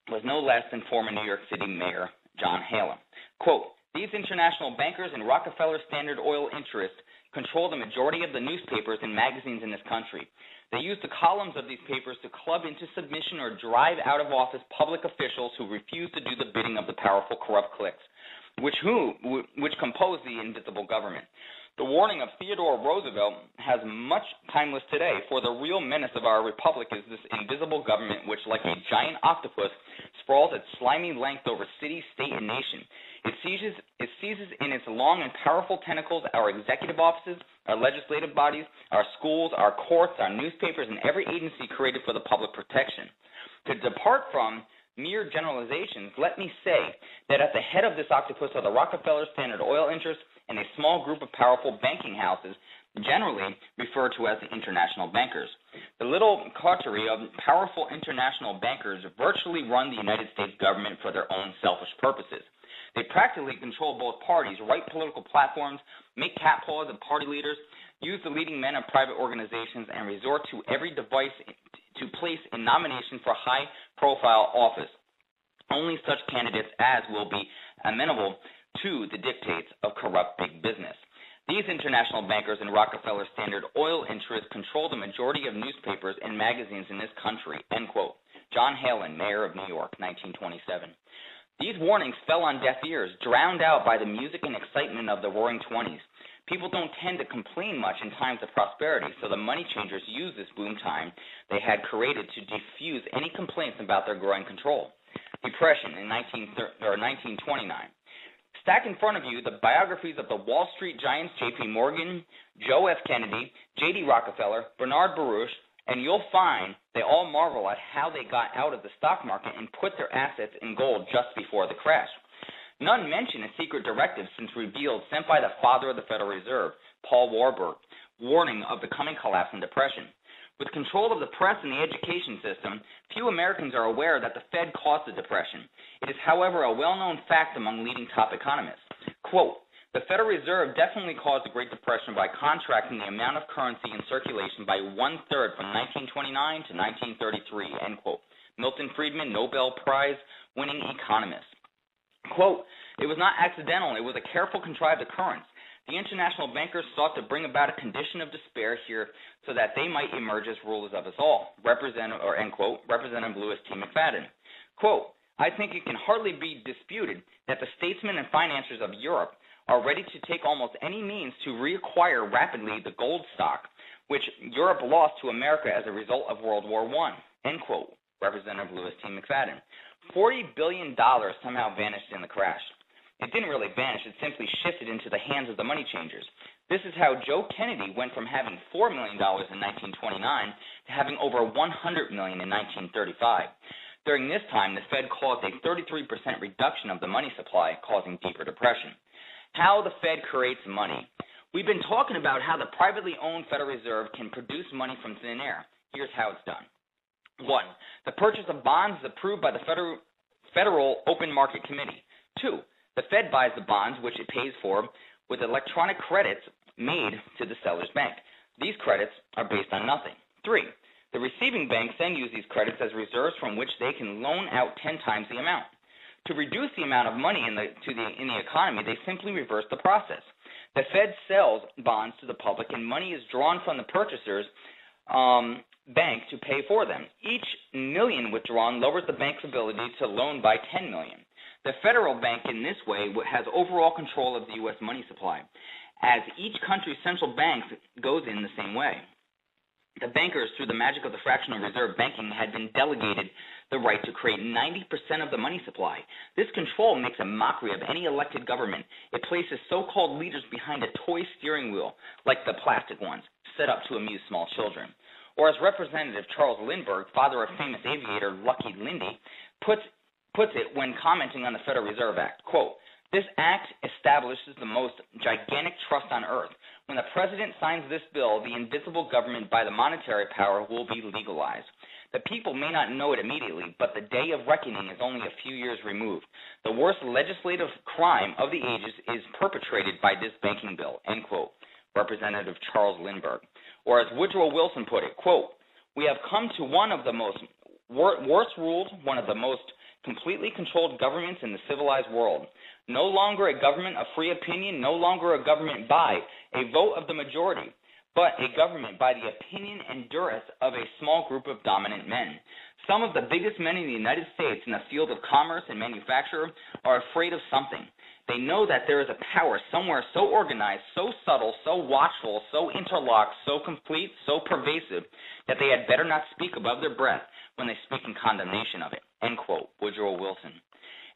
was no less than former New York City Mayor John Halem. Quote, "These international bankers and Rockefeller Standard Oil interests control the majority of the newspapers and magazines in this country. They use the columns of these papers to club into submission or drive out of office public officials who refuse to do the bidding of the powerful corrupt cliques, which compose the invisible government. The warning of Theodore Roosevelt has much timeless today, for the real menace of our republic is this invisible government which, like a giant octopus, sprawls its slimy length over city, state, and nation. It seizes in its long and powerful tentacles our executive offices, our legislative bodies, our schools, our courts, our newspapers, and every agency created for the public protection. To depart from mere generalizations, let me say that at the head of this octopus are the Rockefeller Standard Oil interests and a small group of powerful banking houses, generally referred to as the international bankers. The little coterie of powerful international bankers virtually run the United States government for their own selfish purposes. They practically control both parties, write political platforms, make catcalls of party leaders, use the leading men of private organizations, and resort to every device to place in nomination for high-profile office only such candidates as will be amenable to the dictates of corrupt big business. These international bankers and Rockefeller Standard Oil interests control the majority of newspapers and magazines in this country." End quote. John Halem, Mayor of New York, 1927. These warnings fell on deaf ears, drowned out by the music and excitement of the Roaring '20s. People don't tend to complain much in times of prosperity, so the money changers used this boom time they had created to diffuse any complaints about their growing control. Depression in 1929. Stack in front of you the biographies of the Wall Street giants J.P. Morgan, Joe F. Kennedy, J.D. Rockefeller, Bernard Baruch, and you'll find they all marvel at how they got out of the stock market and put their assets in gold just before the crash. None mention a secret directive since revealed sent by the father of the Federal Reserve, Paul Warburg, warning of the coming collapse and depression. With control of the press and the education system, few Americans are aware that the Fed caused the depression. It is, however, a well-known fact among leading top economists. Quote, the Federal Reserve definitely caused the Great Depression by contracting the amount of currency in circulation by one-third from 1929 to 1933, end quote. Milton Friedman, Nobel Prize-winning economist. Quote, it was not accidental, it was a careful, contrived occurrence. The international bankers sought to bring about a condition of despair here so that they might emerge as rulers of us all, end quote, Representative Louis T. McFadden. Quote, I think it can hardly be disputed that the statesmen and financiers of Europe are ready to take almost any means to reacquire rapidly the gold stock, which Europe lost to America as a result of World War I, end quote, Representative Louis T. McFadden. $40 billion somehow vanished in the crash. It didn't really vanish, it simply shifted into the hands of the money changers. This is how Joe Kennedy went from having $4 million in 1929 to having over $100 million in 1935. During this time, the Fed caused a 33% reduction of the money supply, causing deeper depression. How the Fed creates money. We've been talking about how the privately owned Federal Reserve can produce money from thin air. Here's how it's done. 1. The purchase of bonds is approved by the Federal Open Market Committee. 2. The Fed buys the bonds, which it pays for, with electronic credits made to the seller's bank. These credits are based on nothing. 3. The receiving banks then use these credits as reserves from which they can loan out 10 times the amount. To reduce the amount of money in the economy, they simply reverse the process. The Fed sells bonds to the public, and money is drawn from the purchaser's bank to pay for them. Each million withdrawn lowers the bank's ability to loan by 10 million. The federal bank in this way has overall control of the U.S. money supply, as each country's central bank goes in the same way. The bankers, through the magic of the fractional reserve banking, had been delegated the right to create 90% of the money supply. This control makes a mockery of any elected government. It places so-called leaders behind a toy steering wheel, like the plastic ones, set up to amuse small children. Or as Representative Charles Lindbergh, father of famous aviator Lucky Lindy, puts it when commenting on the Federal Reserve Act, quote, this act establishes the most gigantic trust on earth. When the president signs this bill, the invisible government by the monetary power will be legalized. The people may not know it immediately, but the day of reckoning is only a few years removed. The worst legislative crime of the ages is perpetrated by this banking bill, end quote, Representative Charles Lindbergh. Or as Woodrow Wilson put it, quote, we have come to one of the most worst ruled, one of the most completely controlled governments in the civilized world. No longer a government of free opinion, no longer a government by a vote of the majority, but a government by the opinion and duress of a small group of dominant men. Some of the biggest men in the United States in the field of commerce and manufacture are afraid of something. They know that there is a power somewhere so organized, so subtle, so watchful, so interlocked, so complete, so pervasive, that they had better not speak above their breath when they speak in condemnation of it, end quote, Woodrow Wilson.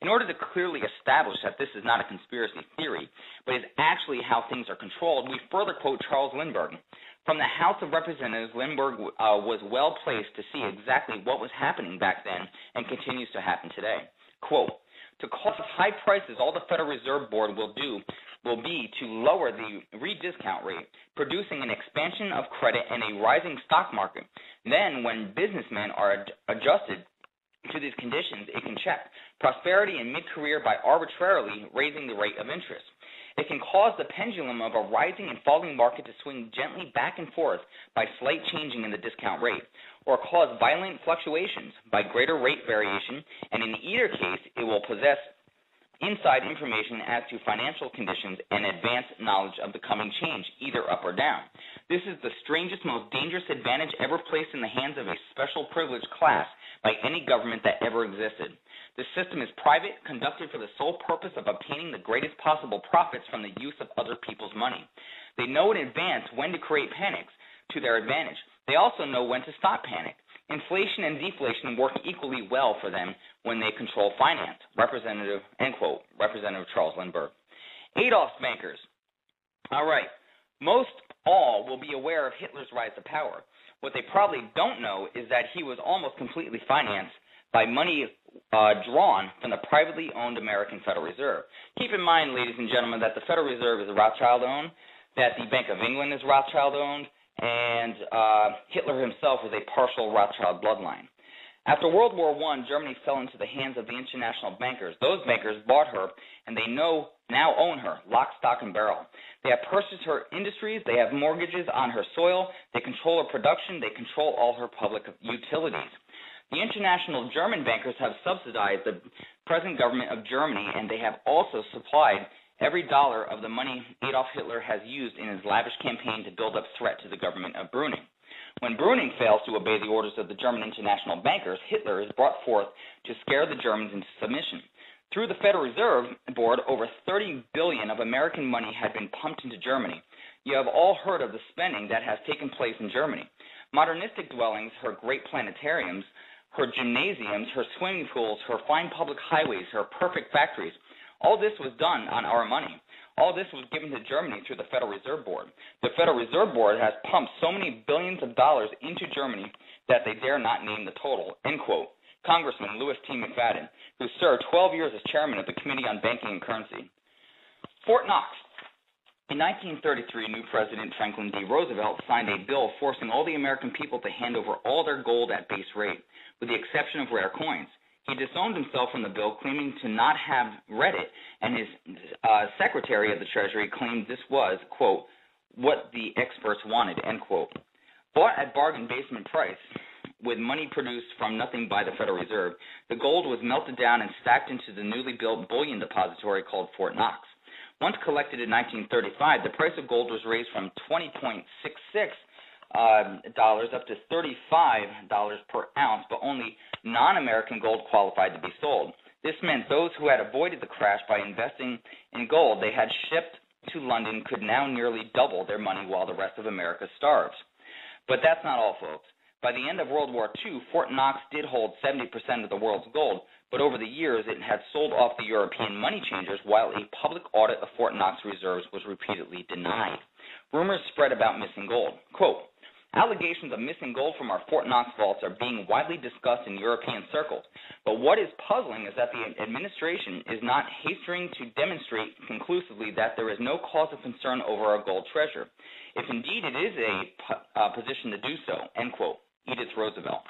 In order to clearly establish that this is not a conspiracy theory, but is actually how things are controlled, we further quote Charles Lindbergh. From the House of Representatives, Lindbergh was well placed to see exactly what was happening back then and continues to happen today. Quote, to cause high prices, all the Federal Reserve Board will be to lower the rediscount rate, producing an expansion of credit and a rising stock market. Then, when businessmen are adjusted to these conditions, it can check prosperity in mid-career by arbitrarily raising the rate of interest. It can cause the pendulum of a rising and falling market to swing gently back and forth by slight changing in the discount rate, or cause violent fluctuations by greater rate variation, and in either case, it will possess inside information as to financial conditions and advanced knowledge of the coming change, either up or down. This is the strangest, most dangerous advantage ever placed in the hands of a special privileged class by any government that ever existed. This system is private, conducted for the sole purpose of obtaining the greatest possible profits from the use of other people's money. They know in advance when to create panics to their advantage. They also know when to stop panic. Inflation and deflation work equally well for them when they control finance. End quote, Representative Charles Lindbergh. Adolf's bankers. All right. Most all will be aware of Hitler's rise to power. What they probably don't know is that he was almost completely financed by money drawn from the privately owned American Federal Reserve. Keep in mind, ladies and gentlemen, that the Federal Reserve is Rothschild-owned, that the Bank of England is Rothschild-owned, and Hitler himself was a partial Rothschild bloodline. After World War I, Germany fell into the hands of the international bankers. Those bankers bought her, and they now own her, lock, stock, and barrel. They have purchased her industries. They have mortgages on her soil. They control her production. They control all her public utilities. The international German bankers have subsidized the present government of Germany, and they have also supplied every dollar of the money Adolf Hitler has used in his lavish campaign to build up threat to the government of Brüning. When Brüning fails to obey the orders of the German international bankers, Hitler is brought forth to scare the Germans into submission. Through the Federal Reserve Board, over $30 billion of American money had been pumped into Germany. You have all heard of the spending that has taken place in Germany. Modernistic dwellings, her great planetariums, her gymnasiums, her swimming pools, her fine public highways, her perfect factories, all this was done on our money. All this was given to Germany through the Federal Reserve Board. The Federal Reserve Board has pumped so many billions of dollars into Germany that they dare not name the total, end quote. Congressman Louis T. McFadden, who served 12 years as chairman of the Committee on Banking and Currency. Fort Knox. In 1933, new President Franklin D. Roosevelt signed a bill forcing all the American people to hand over all their gold at base rate, with the exception of rare coins. He disowned himself from the bill, claiming to not have read it, and his Secretary of the Treasury claimed this was, quote, what the experts wanted, end quote. Bought at bargain basement price, with money produced from nothing by the Federal Reserve, the gold was melted down and stacked into the newly built bullion depository called Fort Knox. Once collected in 1935, the price of gold was raised from $20.66 up to $35 per ounce, but only non-American gold qualified to be sold. This meant those who had avoided the crash by investing in gold they had shipped to London could now nearly double their money while the rest of America starves. But that's not all, folks. By the end of World War II, Fort Knox did hold 70% of the world's gold, but over the years it had sold off the European money changers while a public audit of Fort Knox reserves was repeatedly denied. Rumors spread about missing gold. Quote, allegations of missing gold from our Fort Knox vaults are being widely discussed in European circles, but what is puzzling is that the administration is not hastening to demonstrate conclusively that there is no cause of concern over our gold treasure, if indeed it is a position to do so, end quote. Edith Roosevelt.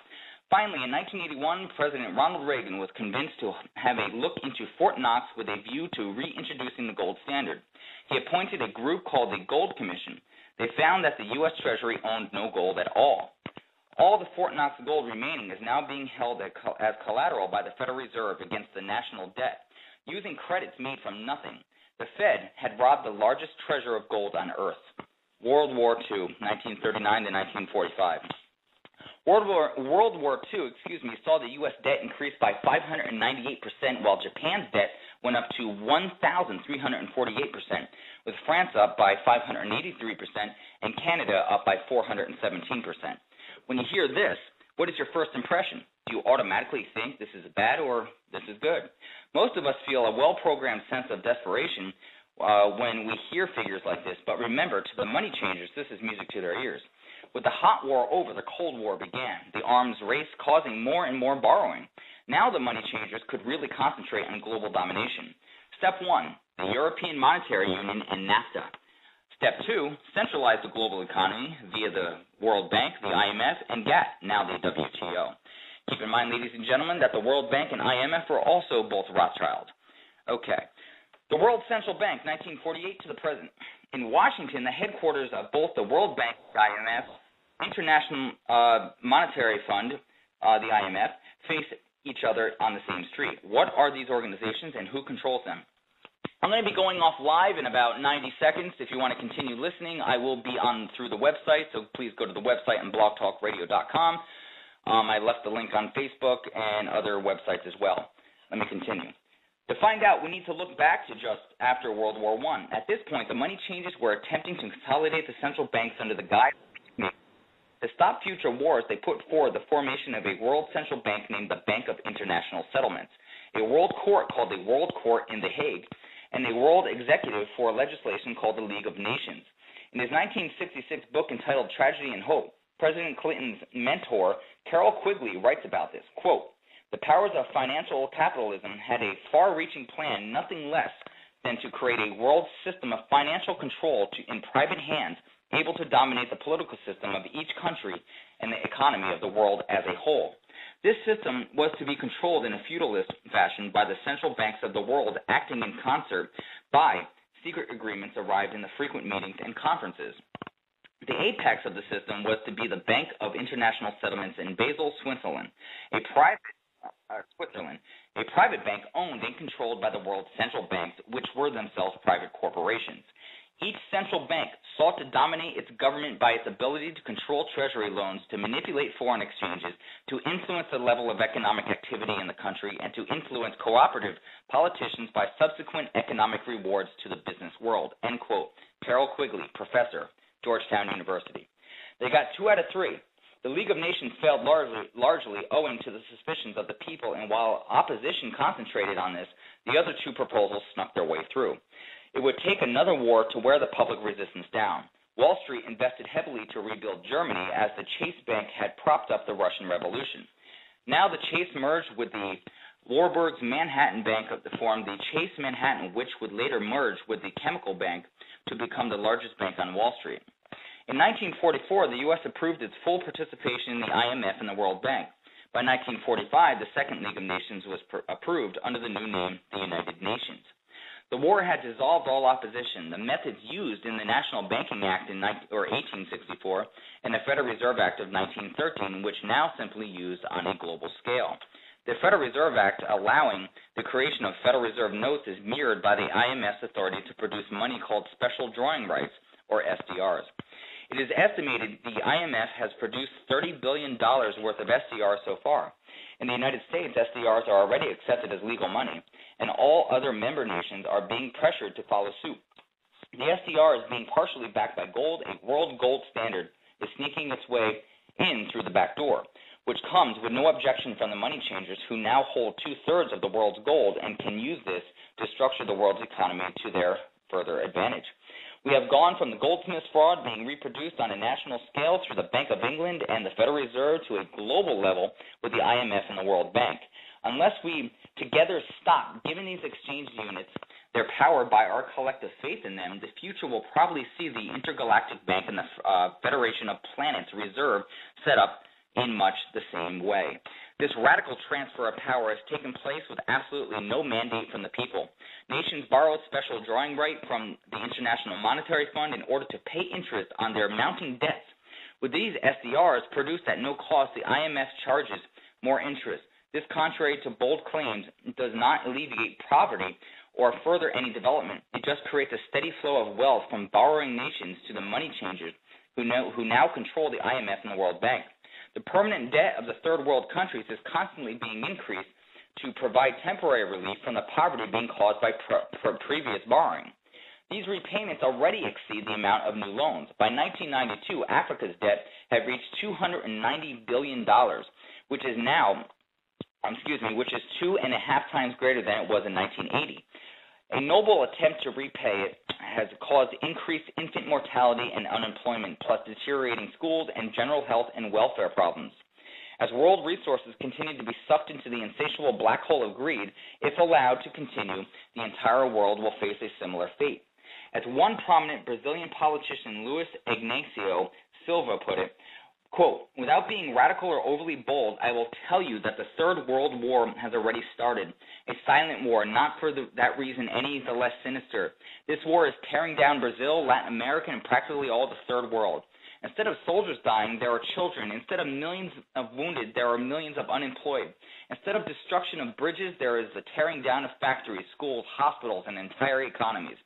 Finally, in 1981, President Ronald Reagan was convinced to have a look into Fort Knox with a view to reintroducing the gold standard. He appointed a group called the Gold Commission. They found that the U.S. Treasury owned no gold at all. All the Fort Knox gold remaining is now being held as collateral by the Federal Reserve against the national debt, using credits made from nothing. The Fed had robbed the largest treasure of gold on Earth. World War II, 1939 to 1945. World War II saw the U.S. debt increase by 598%, while Japan's debt went up to 1,348%, with France up by 583% and Canada up by 417%. When you hear this, what is your first impression? Do you automatically think this is bad or this is good? Most of us feel a well-programmed sense of desperation when we hear figures like this, but remember, to the money changers, this is music to their ears. With the hot war over, the Cold War began, the arms race causing more and more borrowing. Now the money changers could really concentrate on global domination. Step 1, the European Monetary Union and NAFTA. Step 2, centralize the global economy via the World Bank, the IMF, and GATT, now the WTO. Keep in mind, ladies and gentlemen, that the World Bank and IMF were also both Rothschild. Okay. The World Central Bank, 1948 to the present. In Washington, the headquarters of both the World Bank, the IMF, International Monetary Fund, the IMF, face each other on the same street. What are these organizations and who controls them? I'm going to be going off live in about 90 seconds. If you want to continue listening, I will be on through the website, so please go to the website and blogtalkradio.com. I left the link on Facebook and other websites as well. Let me continue. To find out, we need to look back to just after World War I. At this point, the money changers were attempting to consolidate the central banks under the guise of to stop future wars. They put forward the formation of a world central bank named the Bank of International Settlements, a world court called the World Court in The Hague, and a world executive for legislation called the League of Nations. In his 1966 book entitled Tragedy and Hope, President Clinton's mentor, Carroll Quigley, writes about this, quote, "The powers of financial capitalism had a far-reaching plan, nothing less than to create a world system of financial control in private hands, able to dominate the political system of each country and the economy of the world as a whole. This system was to be controlled in a feudalist fashion by the central banks of the world, acting in concert by secret agreements arrived in the frequent meetings and conferences. The apex of the system was to be the Bank of International Settlements in Basel, Switzerland, a private bank owned and controlled by the world's central banks, which were themselves private corporations. Each central bank sought to dominate its government by its ability to control treasury loans, to manipulate foreign exchanges, to influence the level of economic activity in the country, and to influence cooperative politicians by subsequent economic rewards to the business world." End quote. Carroll Quigley, professor, Georgetown University. They got 2 out of 3. The League of Nations failed largely owing to the suspicions of the people, and while opposition concentrated on this, the other 2 proposals snuck their way through. It would take another war to wear the public resistance down. Wall Street invested heavily to rebuild Germany, as the Chase Bank had propped up the Russian Revolution. Now the Chase merged with the Warburg's Manhattan Bank to form the Chase Manhattan, which would later merge with the Chemical Bank to become the largest bank on Wall Street. In 1944, the U.S. approved its full participation in the IMF and the World Bank. By 1945, the Second League of Nations was approved under the new name, the United Nations. The war had dissolved all opposition. The methods used in the National Banking Act in 1864 and the Federal Reserve Act of 1913, which now simply used on a global scale. The Federal Reserve Act, allowing the creation of Federal Reserve notes, is mirrored by the IMF's authority to produce money called special drawing rights, or SDRs. It is estimated the IMF has produced $30 billion worth of SDRs so far. In the United States, SDRs are already accepted as legal money, and all other member nations are being pressured to follow suit. The SDR is being partially backed by gold. A world gold standard is sneaking its way in through the back door, which comes with no objection from the money changers, who now hold 2/3 of the world's gold and can use this to structure the world's economy to their further advantage. We have gone from the goldsmith's fraud being reproduced on a national scale through the Bank of England and the Federal Reserve to a global level with the IMF and the World Bank. Unless we together stop giving these exchange units their power by our collective faith in them, the future will probably see the Intergalactic Bank and the Federation of Planets Reserve set up in much the same way. This radical transfer of power has taken place with absolutely no mandate from the people. Nations borrowed special drawing right from the International Monetary Fund in order to pay interest on their mounting debts. With these SDRs produced at no cost, the IMF charges more interest. This, contrary to bold claims, does not alleviate poverty or further any development. It just creates a steady flow of wealth from borrowing nations to the money changers who now control the IMF and the World Bank. The permanent debt of the third world countries is constantly being increased to provide temporary relief from the poverty being caused by previous borrowing. These repayments already exceed the amount of new loans. By 1992, Africa's debt had reached $290 billion, which is 2.5 times greater than it was in 1980. A noble attempt to repay it has caused increased infant mortality and unemployment, plus deteriorating schools and general health and welfare problems. As world resources continue to be sucked into the insatiable black hole of greed, if allowed to continue, the entire world will face a similar fate. As one prominent Brazilian politician, Luiz Ignacio Silva, put it, quote, "Without being radical or overly bold, I will tell you that the Third World War has already started. A silent war, not for that reason any the less sinister. This war is tearing down Brazil, Latin America, and practically all the Third World. Instead of soldiers dying, there are children. Instead of millions of wounded, there are millions of unemployed. Instead of destruction of bridges, there is the tearing down of factories, schools, hospitals, and entire economies.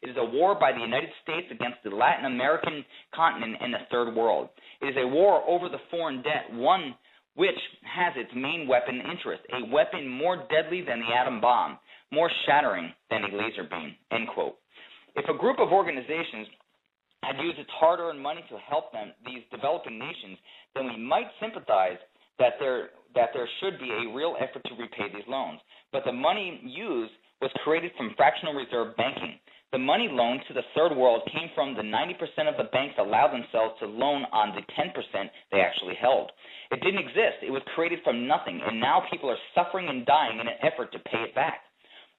It is a war by the United States against the Latin American continent and the Third World. It is a war over the foreign debt, one which has its main weapon interest, a weapon more deadly than the atom bomb, more shattering than a laser beam, end quote. If a group of organizations had used its hard-earned money to help these developing nations, then we might sympathize that there should be a real effort to repay these loans. But the money used was created from fractional reserve banking. The money loaned to the third world came from the 90% of the banks allowed themselves to loan on the 10% they actually held. It didn't exist. It was created from nothing, and now people are suffering and dying in an effort to pay it back.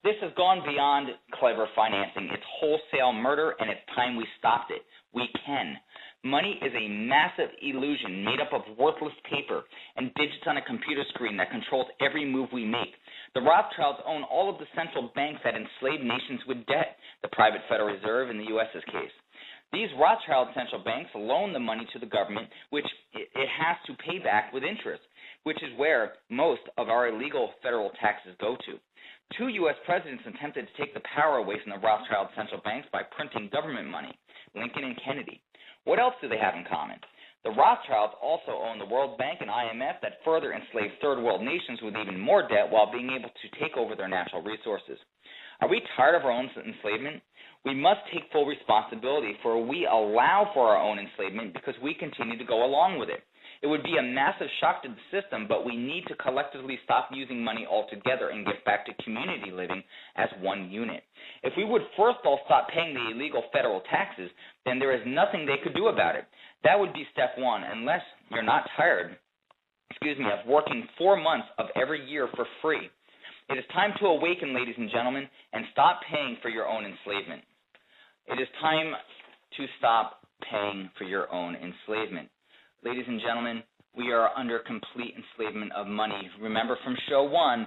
This has gone beyond clever financing. It's wholesale murder, and it's time we stopped it. We can. Money is a massive illusion made up of worthless paper and digits on a computer screen that controls every move we make. The Rothschilds own all of the central banks that enslaved nations with debt, the private Federal Reserve in the U.S.'s case. These Rothschild central banks loan the money to the government, which it has to pay back with interest, which is where most of our illegal federal taxes go to. 2 U.S. presidents attempted to take the power away from the Rothschild central banks by printing government money, Lincoln and Kennedy. What else do they have in common? The Rothschilds also own the World Bank and IMF that further enslave third world nations with even more debt while being able to take over their natural resources. Are we tired of our own enslavement? We must take full responsibility, for we allow for our own enslavement because we continue to go along with it. It would be a massive shock to the system, but we need to collectively stop using money altogether and get back to community living as one unit. If we would first of all stop paying the illegal federal taxes, then there is nothing they could do about it. That would be step one, unless you're not tired, of working 4 months of every year for free. It is time to awaken, ladies and gentlemen, and stop paying for your own enslavement. It is time to stop paying for your own enslavement. Ladies and gentlemen, we are under complete enslavement of money. Remember from show 1,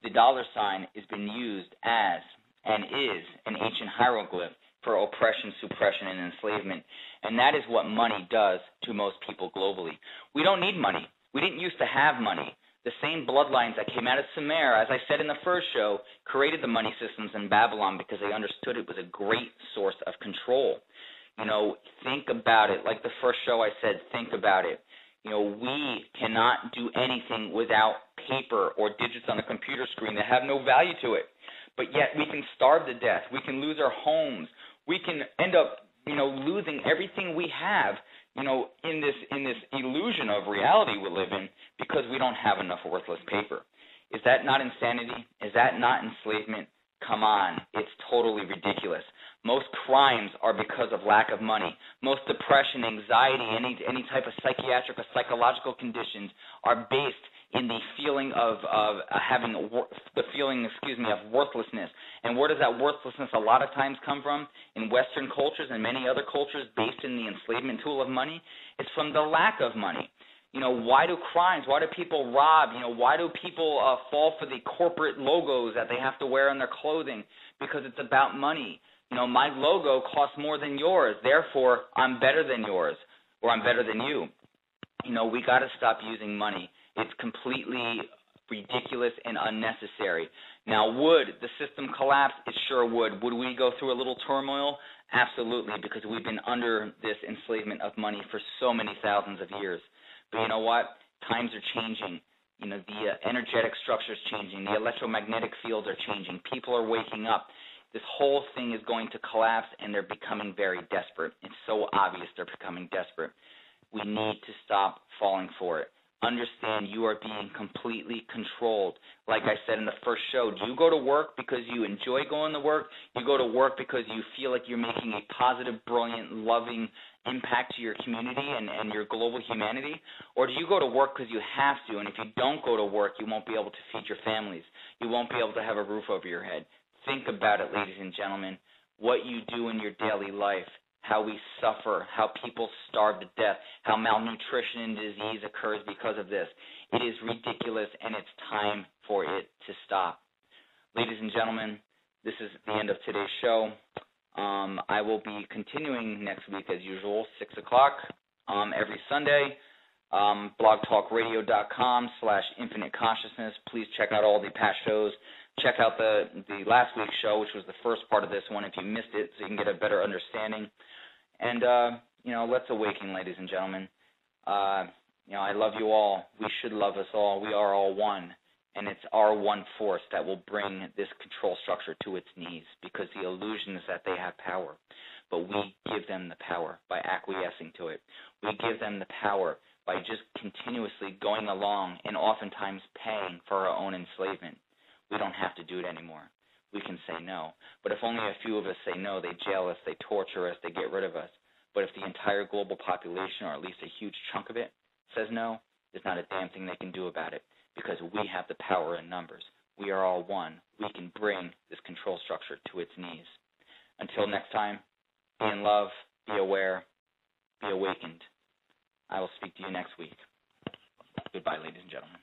the dollar sign, has been used as and is an ancient hieroglyph for oppression, suppression, and enslavement. And that is what money does to most people globally. We don't need money. We didn't used to have money. The same bloodlines that came out of Sumer, as I said in the first show, created the money systems in Babylon because they understood it was a great source of control. Think about it. Like the first show I said, think about it. We cannot do anything without paper or digits on a computer screen that have no value to it. But yet we can starve to death. We can lose our homes. We can end up, losing everything we have, in this illusion of reality we live in because we don't have enough worthless paper. Is that not insanity? Is that not enslavement? Come on. It's totally ridiculous. Most crimes are because of lack of money. Most depression, anxiety, any type of psychiatric or psychological conditions are based in the feeling of worthlessness. And where does that worthlessness a lot of times come from? In Western cultures and many other cultures based in the enslavement tool of money, it's from the lack of money. Why do people rob? Why do people fall for the corporate logos that they have to wear on their clothing? Because it's about money. My logo costs more than yours, therefore I'm better than yours, or I'm better than you. We got to stop using money. It's completely ridiculous and unnecessary. Now, would the system collapse? It sure would. Would we go through a little turmoil? Absolutely, because we've been under this enslavement of money for so many thousands of years. But you know what? Times are changing. The energetic structure is changing. The electromagnetic fields are changing. People are waking up. This whole thing is going to collapse, and they're becoming very desperate. It's so obvious they're becoming desperate. We need to stop falling for it. Understand you are being completely controlled. Like I said in the first show, do you go to work because you enjoy going to work? You go to work because you feel like you're making a positive, brilliant, loving impact to your community and your global humanity? Or do you go to work because you have to, and if you don't go to work, you won't be able to feed your families. You won't be able to have a roof over your head. Think about it, ladies and gentlemen, what you do in your daily life, how we suffer, how people starve to death, how malnutrition and disease occurs because of this. It is ridiculous, and it's time for it to stop. Ladies and gentlemen, this is the end of today's show. I will be continuing next week as usual, 6 o'clock every Sunday. blogtalkradio.com/infinite consciousness. Please check out all the past shows. Check out the last week's show, which was the first part of this one, if you missed it, so you can get a better understanding. And, let's awaken, ladies and gentlemen. I love you all. We should love us all. We are all one. And it's our one force that will bring this control structure to its knees, because the illusion is that they have power. But we give them the power by acquiescing to it. We give them the power by just continuously going along and oftentimes paying for our own enslavement. We don't have to do it anymore. We can say no. But if only a few of us say no, they jail us, they torture us, they get rid of us. But if the entire global population, or at least a huge chunk of it, says no, there's not a damn thing they can do about it, because we have the power in numbers. We are all one. We can bring this control structure to its knees. Until next time, be in love, be aware, be awakened. I will speak to you next week. Goodbye, ladies and gentlemen.